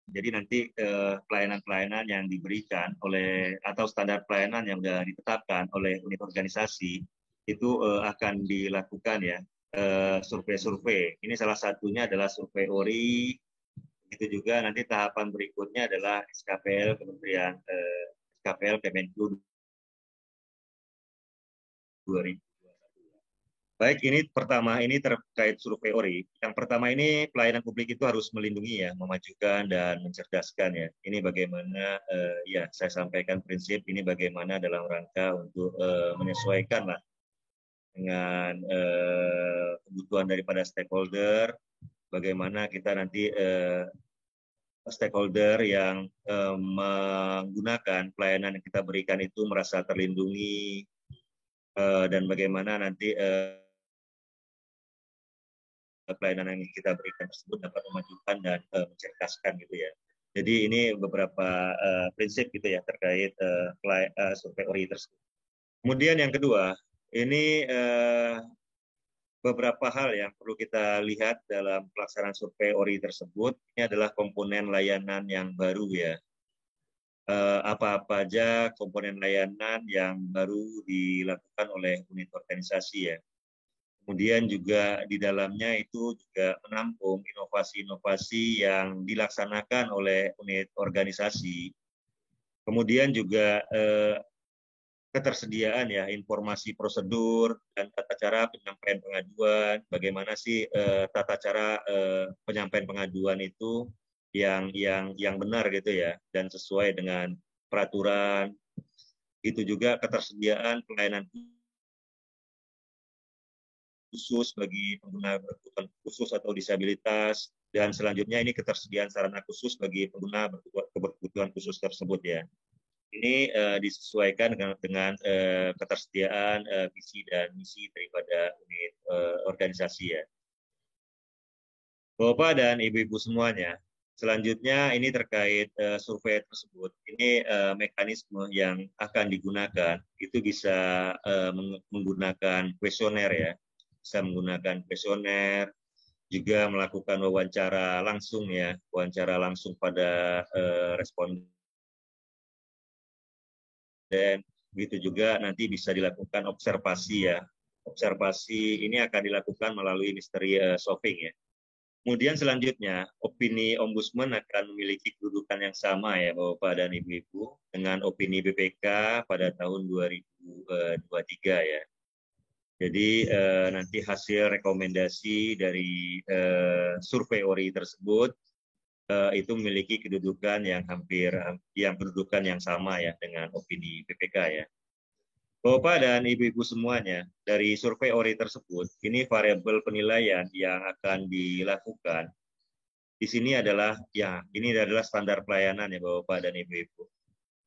D: Jadi nanti pelayanan-pelayanan yang diberikan oleh atau standar pelayanan yang sudah ditetapkan oleh unit organisasi itu akan dilakukan ya survei-survei. Ini salah satunya adalah survei ORI. Begitu juga nanti tahapan berikutnya adalah SKPL Kementerian SKPL Kemenku 2000. Baik, ini pertama ini terkait survei ORI. Yang pertama ini pelayanan publik itu harus melindungi ya, memajukan dan mencerdaskan ya. Ini bagaimana ya saya sampaikan prinsip ini bagaimana dalam rangka untuk menyesuaikan lah dengan kebutuhan daripada stakeholder. Bagaimana kita nanti stakeholder yang menggunakan pelayanan yang kita berikan itu merasa terlindungi dan bagaimana nanti pelayanan yang kita berikan tersebut dapat memajukan dan mencerdaskan gitu ya. Jadi ini beberapa prinsip gitu ya terkait survei ORI tersebut. Kemudian yang kedua, ini beberapa hal yang perlu kita lihat dalam pelaksanaan survei ORI tersebut. Ini adalah komponen layanan yang baru ya. Apa-apa aja komponen layanan yang baru dilakukan oleh unit organisasi ya. Kemudian juga di dalamnya itu juga menampung inovasi-inovasi yang dilaksanakan oleh unit organisasi. Kemudian juga ketersediaan ya informasi prosedur dan tata cara penyampaian pengaduan. Bagaimana sih tata cara penyampaian pengaduan itu yang benar gitu ya dan sesuai dengan peraturan. Itu juga ketersediaan pelayanan khusus bagi pengguna berkebutuhan khusus atau disabilitas, Dan selanjutnya ini ketersediaan sarana khusus bagi pengguna berkebutuhan khusus tersebut ya. Ini disesuaikan dengan ketersediaan visi dan misi daripada unit organisasi ya. Bapak dan Ibu-Ibu semuanya, selanjutnya ini terkait survei tersebut. Ini mekanisme yang akan digunakan itu bisa menggunakan kuesioner ya, bisa menggunakan kuesioner, juga melakukan wawancara langsung ya, wawancara langsung pada responden. Dan begitu juga nanti bisa dilakukan observasi ya. Observasi ini akan dilakukan melalui mystery solving ya. Kemudian selanjutnya, opini Ombudsman akan memiliki kedudukan yang sama ya Bapak dan Ibu-Ibu dengan opini BPK pada tahun 2023 ya. Jadi nanti hasil rekomendasi dari survei ORI tersebut itu memiliki kedudukan yang kedudukan yang sama ya dengan opini BPK ya. Bapak dan Ibu-Ibu semuanya, dari survei ORI tersebut, ini variabel penilaian yang akan dilakukan. Di sini adalah ini adalah standar pelayanan ya Bapak dan Ibu-Ibu.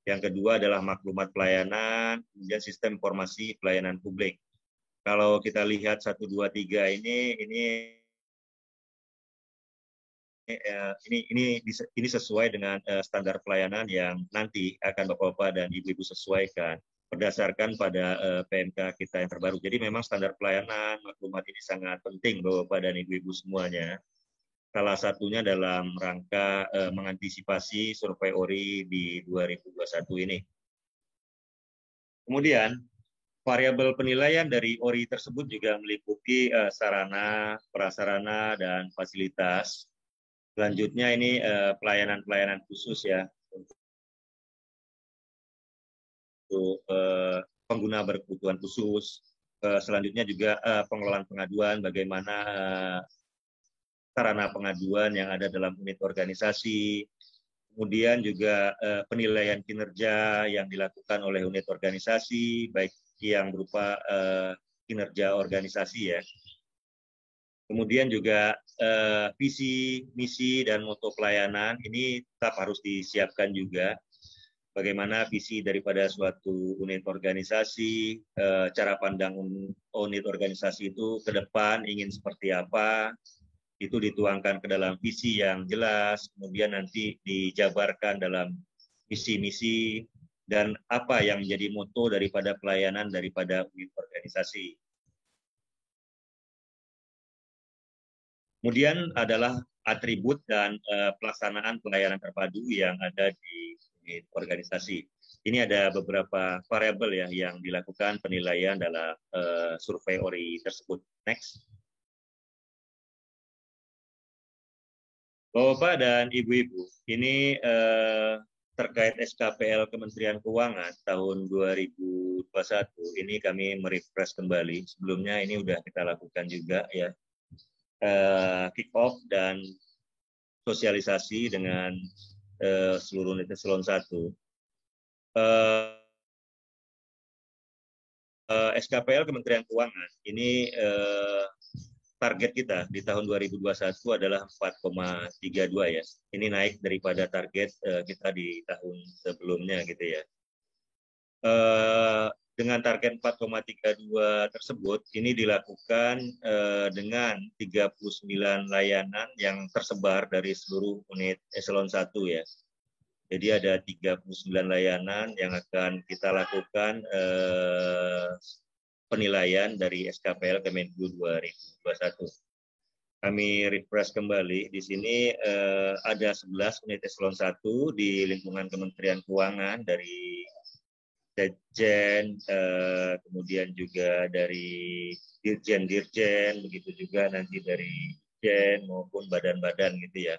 D: Yang kedua adalah maklumat pelayanan, kemudian sistem informasi pelayanan publik. Kalau kita lihat 1, 2, 3 ini sesuai dengan standar pelayanan yang nanti akan Bapak-Bapak dan Ibu-Ibu sesuaikan berdasarkan pada PMK kita yang terbaru. Jadi memang standar pelayanan maklumat ini sangat penting Bapak-Bapak dan Ibu-Ibu semuanya. Salah satunya dalam rangka mengantisipasi survei ORI di 2021 ini. Kemudian variabel penilaian dari ORI tersebut juga meliputi sarana, prasarana, dan fasilitas. Selanjutnya ini pelayanan-pelayanan khusus ya untuk pengguna berkebutuhan khusus. Selanjutnya juga pengelolaan pengaduan, bagaimana sarana pengaduan yang ada dalam unit organisasi. Kemudian juga penilaian kinerja yang dilakukan oleh unit organisasi, baik yang berupa kinerja organisasi ya. Kemudian juga visi, misi, dan moto pelayanan ini tetap harus disiapkan juga. Bagaimana visi daripada suatu unit organisasi, cara pandang unit organisasi itu ke depan ingin seperti apa, itu dituangkan ke dalam visi yang jelas, kemudian nanti dijabarkan dalam misi-misi, dan apa yang menjadi moto daripada pelayanan daripada unit organisasi. Kemudian adalah atribut dan pelaksanaan pelayanan terpadu yang ada di unit organisasi. Ini ada beberapa variabel ya yang dilakukan penilaian dalam survei ORI tersebut. Next. Bapak dan Ibu-Ibu, ini terkait SKPL Kementerian Keuangan tahun 2021, ini kami merefresh kembali. Sebelumnya ini sudah kita lakukan juga ya. Kick off dan sosialisasi dengan seluruh unit eselon 1. SKPL Kementerian Keuangan ini target kita di tahun 2021 adalah 4,32 ya. Ini naik daripada target kita di tahun sebelumnya gitu ya. Dengan target 4,32 tersebut, ini dilakukan dengan 39 layanan yang tersebar dari seluruh unit eselon 1 ya. Jadi ada 39 layanan yang akan kita lakukan penilaian dari SKPL Kemenku 2021. Kami refresh kembali. Di sini ada 11 unit eselon 1 di lingkungan Kementerian Keuangan dari Dirjen, kemudian juga dari Dirjen, begitu juga nanti dari Dirjen maupun badan-badan gitu ya.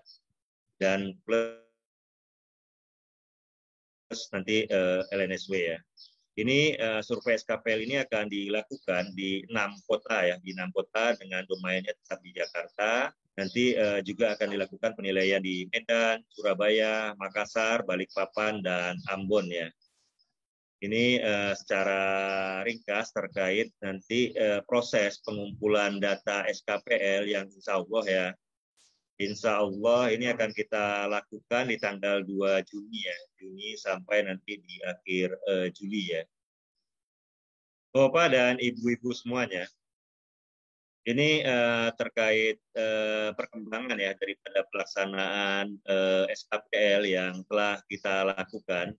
D: Dan plus nanti LNSW ya. Ini survei SKPL ini akan dilakukan di 6 kota ya, di 6 kota dengan domainnya tetap di Jakarta. Nanti juga akan dilakukan penilaian di Medan, Surabaya, Makassar, Balikpapan, dan Ambon ya. Ini secara ringkas terkait nanti proses pengumpulan data SKPL yang insya Allah ya Insya Allah ini akan kita lakukan di tanggal 2 Juni ya, Juni sampai nanti di akhir Juli ya. Bapak dan Ibu-Ibu semuanya, ini terkait perkembangan ya daripada pelaksanaan SKPL yang telah kita lakukan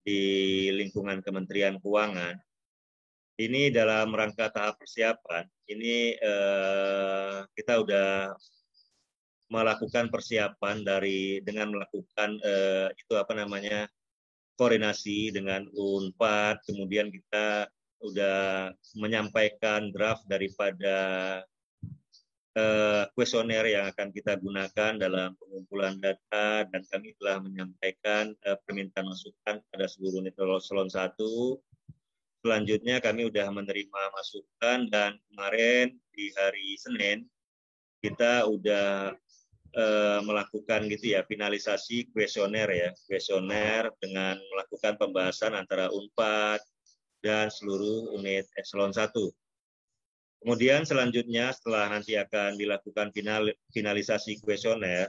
D: di lingkungan Kementerian Keuangan. Ini dalam rangka tahap persiapan, ini kita udah melakukan persiapan dengan melakukan koordinasi dengan UNPAD, kemudian kita udah menyampaikan draft daripada kuesioner yang akan kita gunakan dalam pengumpulan data, dan kami telah menyampaikan permintaan masukan pada seluruh unit eselon 1. Selanjutnya kami sudah menerima masukan, dan kemarin di hari Senin kita udah melakukan gitu ya finalisasi kuesioner dengan melakukan pembahasan antara UNPAD dan seluruh unit eselon 1. Kemudian selanjutnya setelah nanti akan dilakukan finalisasi kuesioner,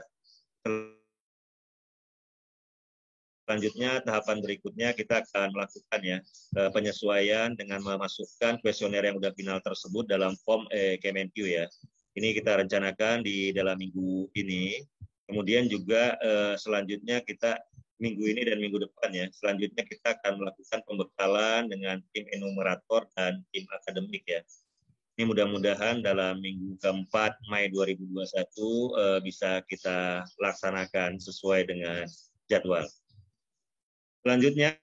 D: selanjutnya tahapan berikutnya kita akan melakukan ya penyesuaian dengan memasukkan kuesioner yang sudah final tersebut dalam form Kemenkyu ya. Ini kita rencanakan di dalam minggu ini. Kemudian juga selanjutnya kita minggu ini dan minggu depan ya. Selanjutnya kita akan melakukan pembekalan dengan tim enumerator dan tim akademik ya. Ini mudah-mudahan dalam minggu keempat Mei 2021 bisa kita laksanakan sesuai dengan jadwal. Selanjutnya,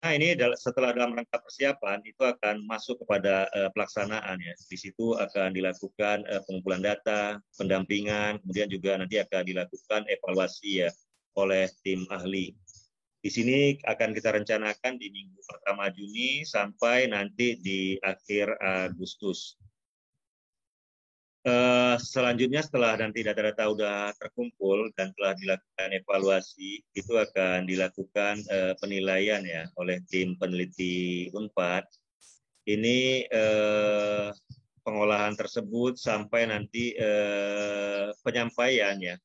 D: nah ini setelah dalam rangka persiapan itu akan masuk kepada pelaksanaan ya. Di situ akan dilakukan pengumpulan data, pendampingan, kemudian juga nanti akan dilakukan evaluasi ya oleh tim ahli. Di sini akan kita rencanakan di minggu pertama Juni sampai nanti di akhir Agustus. Selanjutnya setelah nanti data-data sudah terkumpul dan telah dilakukan evaluasi, itu akan dilakukan penilaian ya oleh tim peneliti UNPAD. Ini pengolahan tersebut sampai nanti penyampaian ya.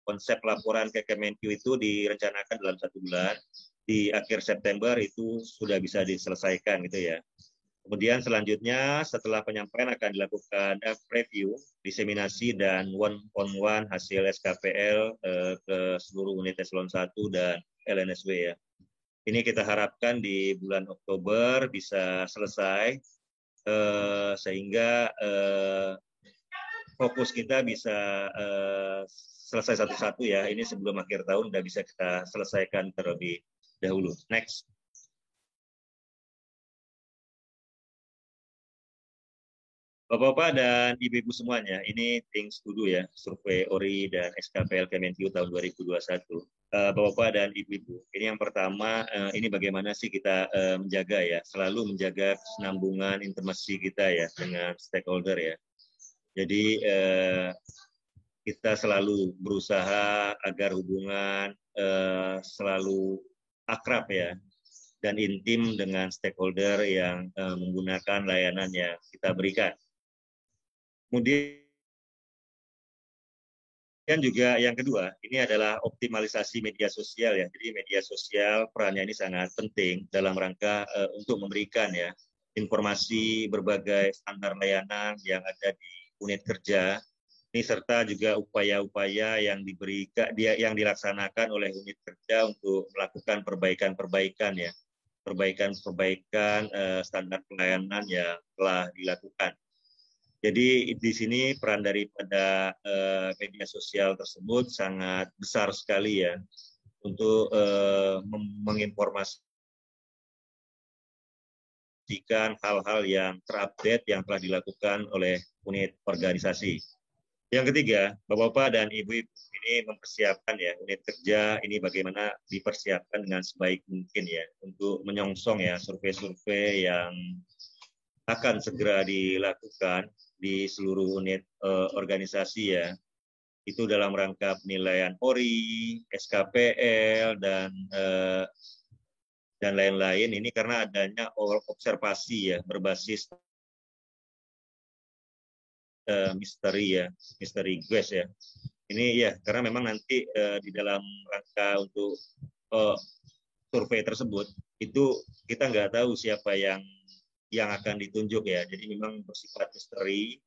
D: Konsep laporan ke Kemenkyu itu direncanakan dalam 1 bulan. Di akhir September itu sudah bisa diselesaikan gitu ya. Kemudian selanjutnya setelah penyampaian akan dilakukan review, diseminasi, dan one-on-one hasil SKPL ke seluruh unit eselon 1 dan LNSW ya. Ini kita harapkan di bulan Oktober bisa selesai sehingga fokus kita bisa selesai satu-satu ya. Ini sebelum akhir tahun sudah bisa kita selesaikan terlebih dahulu. Next. Bapak-bapak dan ibu-ibu semuanya, ini things to do ya, survei ORI dan SKPL Kemenkyu tahun 2021. Bapak-bapak dan ibu-ibu, ini yang pertama, ini bagaimana sih kita menjaga ya, selalu menjaga kesinambungan intimasi kita ya dengan stakeholder ya. Jadi kita selalu berusaha agar hubungan selalu akrab ya, dan intim dengan stakeholder yang menggunakan layanan yang kita berikan. Kemudian juga yang kedua, ini adalah optimalisasi media sosial ya. Jadi media sosial perannya ini sangat penting dalam rangka untuk memberikan ya informasi berbagai standar layanan yang ada di unit kerja. Ini serta juga upaya-upaya yang yang dilaksanakan oleh unit kerja untuk melakukan perbaikan-perbaikan ya. Perbaikan-perbaikan standar pelayanan yang telah dilakukan. Jadi di sini peran daripada media sosial tersebut sangat besar sekali ya untuk menginformasikan hal-hal yang terupdate yang telah dilakukan oleh unit organisasi. Yang ketiga, Bapak-bapak dan Ibu-ibu, ini mempersiapkan ya unit kerja ini bagaimana dipersiapkan dengan sebaik mungkin ya untuk menyongsong ya survei-survei yang akan segera dilakukan di seluruh unit organisasi ya. Itu dalam rangka penilaian ORI, SKPL, dan lain-lain. Ini karena adanya observasi ya berbasis misteri ya, misteri guest ya. Ini ya karena memang nanti di dalam rangka untuk survei tersebut itu kita nggak tahu siapa yang akan ditunjuk ya. Jadi memang bersifat misteri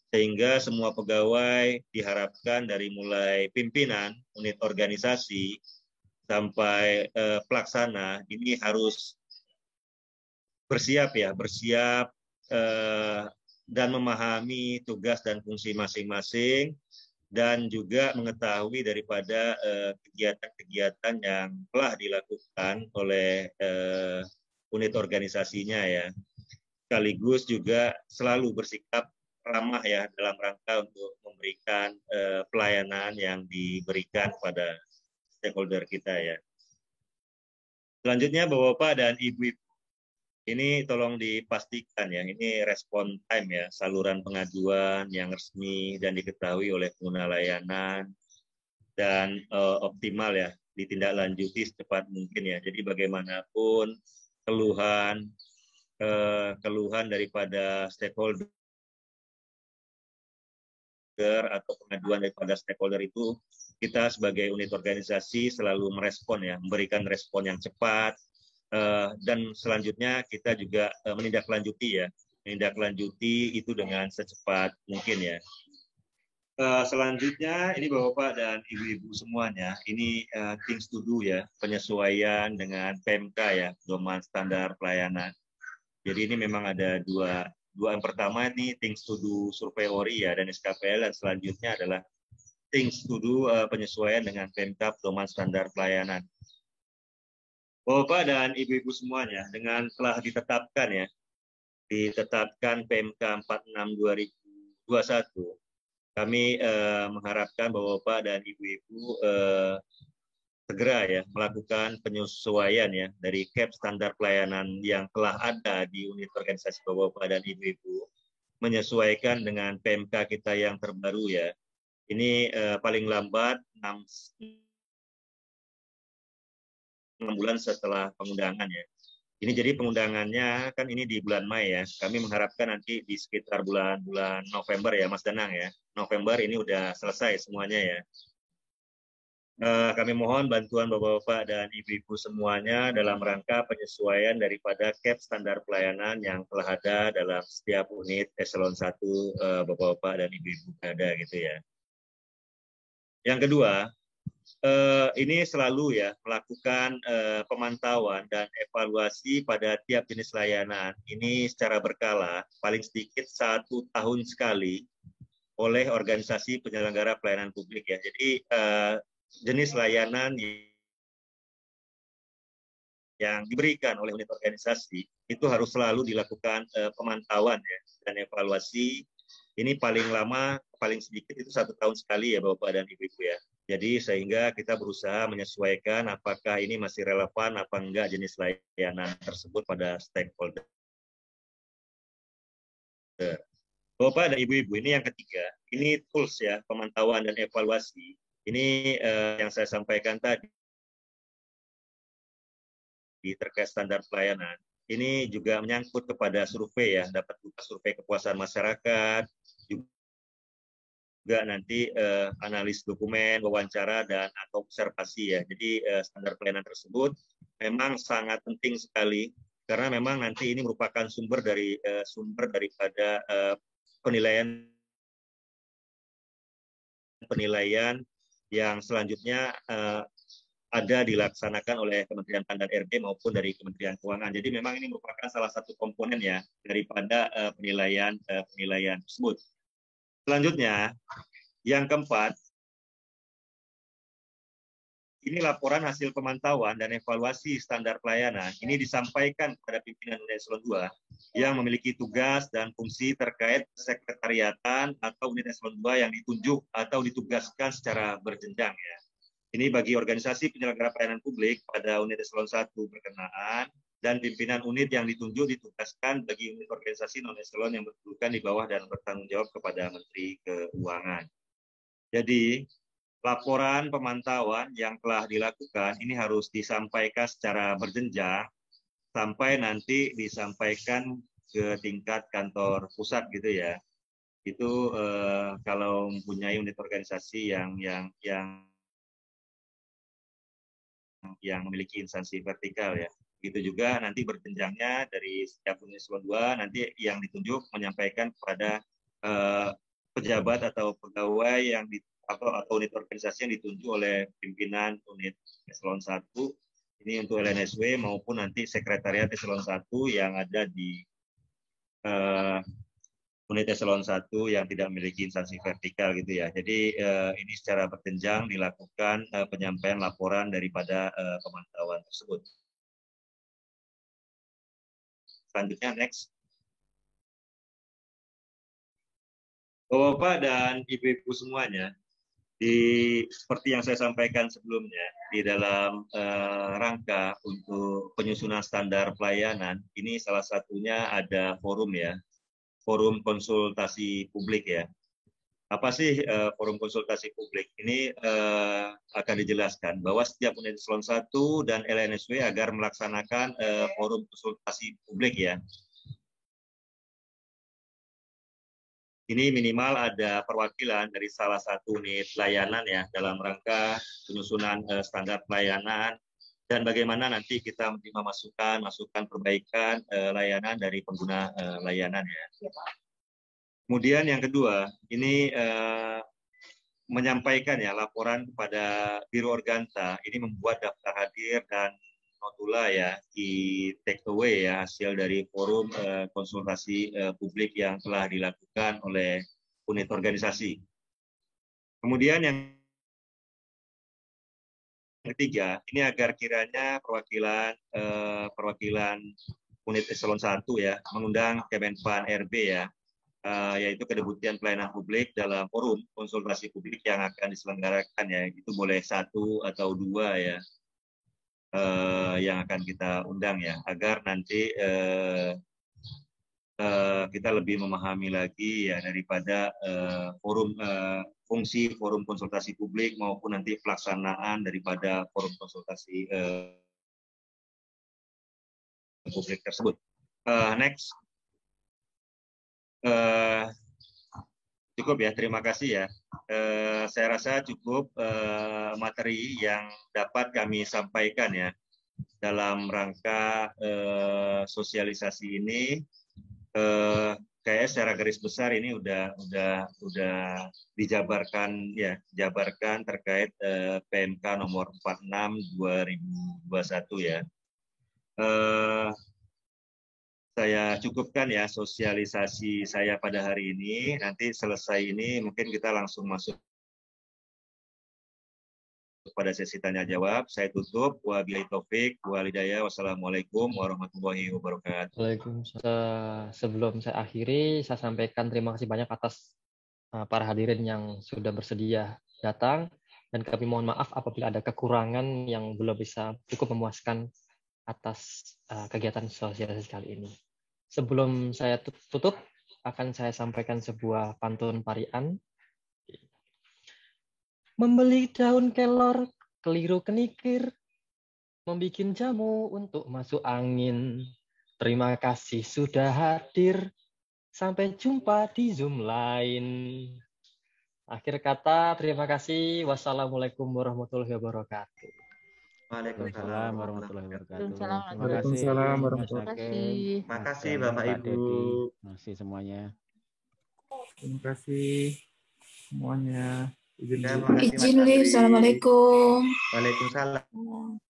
D: sehingga semua pegawai diharapkan dari mulai pimpinan unit organisasi sampai pelaksana ini harus bersiap dan memahami tugas dan fungsi masing-masing dan juga mengetahui daripada kegiatan-kegiatan yang telah dilakukan oleh unit organisasinya ya. Sekaligus juga selalu bersikap ramah ya dalam rangka untuk memberikan pelayanan yang diberikan pada stakeholder kita ya. Selanjutnya Bapak-Bapak dan Ibu-Ibu, ini tolong dipastikan ya, ini respon time ya, saluran pengaduan yang resmi dan diketahui oleh pengguna layanan dan optimal ya, ditindaklanjuti secepat mungkin ya. Jadi bagaimanapun keluhan daripada stakeholder atau pengaduan daripada stakeholder itu, kita sebagai unit organisasi selalu merespon ya, memberikan respon yang cepat. Dan selanjutnya kita juga menindaklanjuti itu dengan secepat mungkin ya. Selanjutnya ini Bapak-Bapak dan Ibu-Ibu semuanya, ini things to do ya, penyesuaian dengan PMK ya, pedoman standar pelayanan. Jadi ini memang ada dua yang pertama ini things to do survei ORI ya dan SKPL, dan selanjutnya adalah things to do penyesuaian dengan PMK pedoman standar pelayanan. Bapak dan Ibu-Ibu semuanya, dengan telah ditetapkan PMK 46/2021, kami mengharapkan Bapak dan Ibu-Ibu segera ya melakukan penyesuaian ya dari CAP standar pelayanan yang telah ada di unit organisasi Bapak dan Ibu-Ibu, menyesuaikan dengan PMK kita yang terbaru ya. Ini paling lambat 6 bulan setelah pengundangan ya. Ini jadi pengundangannya kan ini di bulan Mei ya. Kami mengharapkan nanti di sekitar bulan November ya Mas Danang ya. November ini udah selesai semuanya ya. Kami mohon bantuan Bapak-Bapak dan Ibu-Ibu semuanya dalam rangka penyesuaian daripada CAP standar pelayanan yang telah ada dalam setiap unit eselon 1 Bapak-Bapak dan Ibu-Ibu ada gitu ya. Yang kedua, ini selalu ya melakukan pemantauan dan evaluasi pada tiap jenis layanan. Ini secara berkala, paling sedikit 1 tahun sekali oleh organisasi penyelenggara pelayanan publik ya. Jadi jenis layanan yang diberikan oleh unit organisasi itu harus selalu dilakukan pemantauan ya dan evaluasi. Ini paling lama, paling sedikit itu 1 tahun sekali ya Bapak dan Ibu-Ibu ya. Jadi sehingga kita berusaha menyesuaikan apakah ini masih relevan apa enggak jenis layanan tersebut pada stakeholder. Bapak dan Ibu-Ibu, ini yang ketiga, ini tools ya pemantauan dan evaluasi. Ini yang saya sampaikan tadi di terkait standar pelayanan. Ini juga menyangkut kepada survei ya, dapat berupa survei kepuasan masyarakat, juga nanti analis dokumen, wawancara, dan atau observasi ya. Jadi standar pelayanan tersebut memang sangat penting sekali karena memang nanti ini merupakan sumber daripada penilaian yang selanjutnya ada dilaksanakan oleh Kementerian PAN dan RD maupun dari Kementerian Keuangan. Jadi memang ini merupakan salah satu komponen ya daripada penilaian tersebut. Selanjutnya, yang keempat, ini laporan hasil pemantauan dan evaluasi standar pelayanan. Ini disampaikan kepada pimpinan unit eselon 2 yang memiliki tugas dan fungsi terkait sekretariatan atau unit eselon 2 yang ditunjuk atau ditugaskan secara berjenjang ya. Ini bagi organisasi penyelenggara pelayanan publik pada unit eselon 1 berkenaan dan pimpinan unit yang ditunjuk ditugaskan bagi unit organisasi non-eselon yang berkedudukan di bawah dan bertanggung jawab kepada Menteri Keuangan. Jadi, laporan pemantauan yang telah dilakukan ini harus disampaikan secara berjenjang sampai nanti disampaikan ke tingkat kantor pusat gitu ya. Itu kalau mempunyai unit organisasi yang memiliki instansi vertikal ya. Begitu juga nanti berjenjangnya dari setiap unit eselon 2 nanti yang ditunjuk menyampaikan kepada pejabat atau pegawai atau unit organisasi yang ditunjuk oleh pimpinan unit eselon 1 ini untuk LNSW maupun nanti sekretariat eselon 1 yang ada di unit eselon 1 yang tidak memiliki instansi vertikal gitu ya. Jadi ini secara berjenjang dilakukan penyampaian laporan daripada pemantauan tersebut. Selanjutnya next. Bapak-bapak dan ibu-ibu semuanya, seperti yang saya sampaikan sebelumnya, di dalam rangka untuk penyusunan standar pelayanan, ini salah satunya ada forum ya, forum konsultasi publik ya. Apa sih forum konsultasi publik? Ini akan dijelaskan bahwa setiap unit eselon 1 dan LNSW agar melaksanakan forum konsultasi publik ya. Ini minimal ada perwakilan dari salah satu unit layanan ya dalam rangka penyusunan standar pelayanan dan bagaimana nanti kita menerima masukan perbaikan layanan dari pengguna layanan ya. Kemudian yang kedua, ini menyampaikan ya laporan kepada Biro Organta, ini membuat daftar hadir dan notula ya di take away ya hasil dari forum konsultasi publik yang telah dilakukan oleh unit organisasi. Kemudian yang ketiga, ini agar kiranya perwakilan unit eselon 1 ya mengundang Kemenpan RB ya, yaitu Kedeputian Pelayanan Publik dalam forum konsultasi publik yang akan diselenggarakan ya, itu boleh 1 atau 2 ya. Yang akan kita undang ya, agar nanti kita lebih memahami lagi ya daripada fungsi forum konsultasi publik maupun nanti pelaksanaan daripada forum konsultasi publik tersebut. Next. Cukup ya, terima kasih ya. Saya rasa cukup materi yang dapat kami sampaikan ya dalam rangka sosialisasi ini. Kayak secara garis besar ini udah dijabarkan ya, terkait PMK nomor 46 2021 ya. Saya cukupkan ya sosialisasi saya pada hari ini. Nanti selesai ini mungkin kita langsung masuk pada sesi tanya jawab. Saya tutup. Wabillahi taufik wal hidayah. Wassalamualaikum warahmatullahi wabarakatuh.
A: Waalaikumsalam. Sebelum saya akhiri, saya sampaikan terima kasih banyak atas para hadirin yang sudah bersedia datang, dan kami mohon maaf apabila ada kekurangan yang belum bisa cukup memuaskan atas kegiatan sosialisasi kali ini. Sebelum saya tutup, akan saya sampaikan sebuah pantun parian. Membeli daun kelor, keliru kenikir, membikin jamu untuk masuk angin. Terima kasih sudah hadir. Sampai jumpa di Zoom lain. Akhir kata, terima kasih. Wassalamualaikum warahmatullahi wabarakatuh.
E: Waalaikumsalam warahmatullahi wabarakatuh.
B: Waalaikumsalam warahmatullahi
E: wabarakatuh. Terima kasih Bapak Ibu.
F: Terima kasih semuanya.
B: Terima kasih semuanya.
E: Izin live.
G: Assalamualaikum.
E: Waalaikumsalam.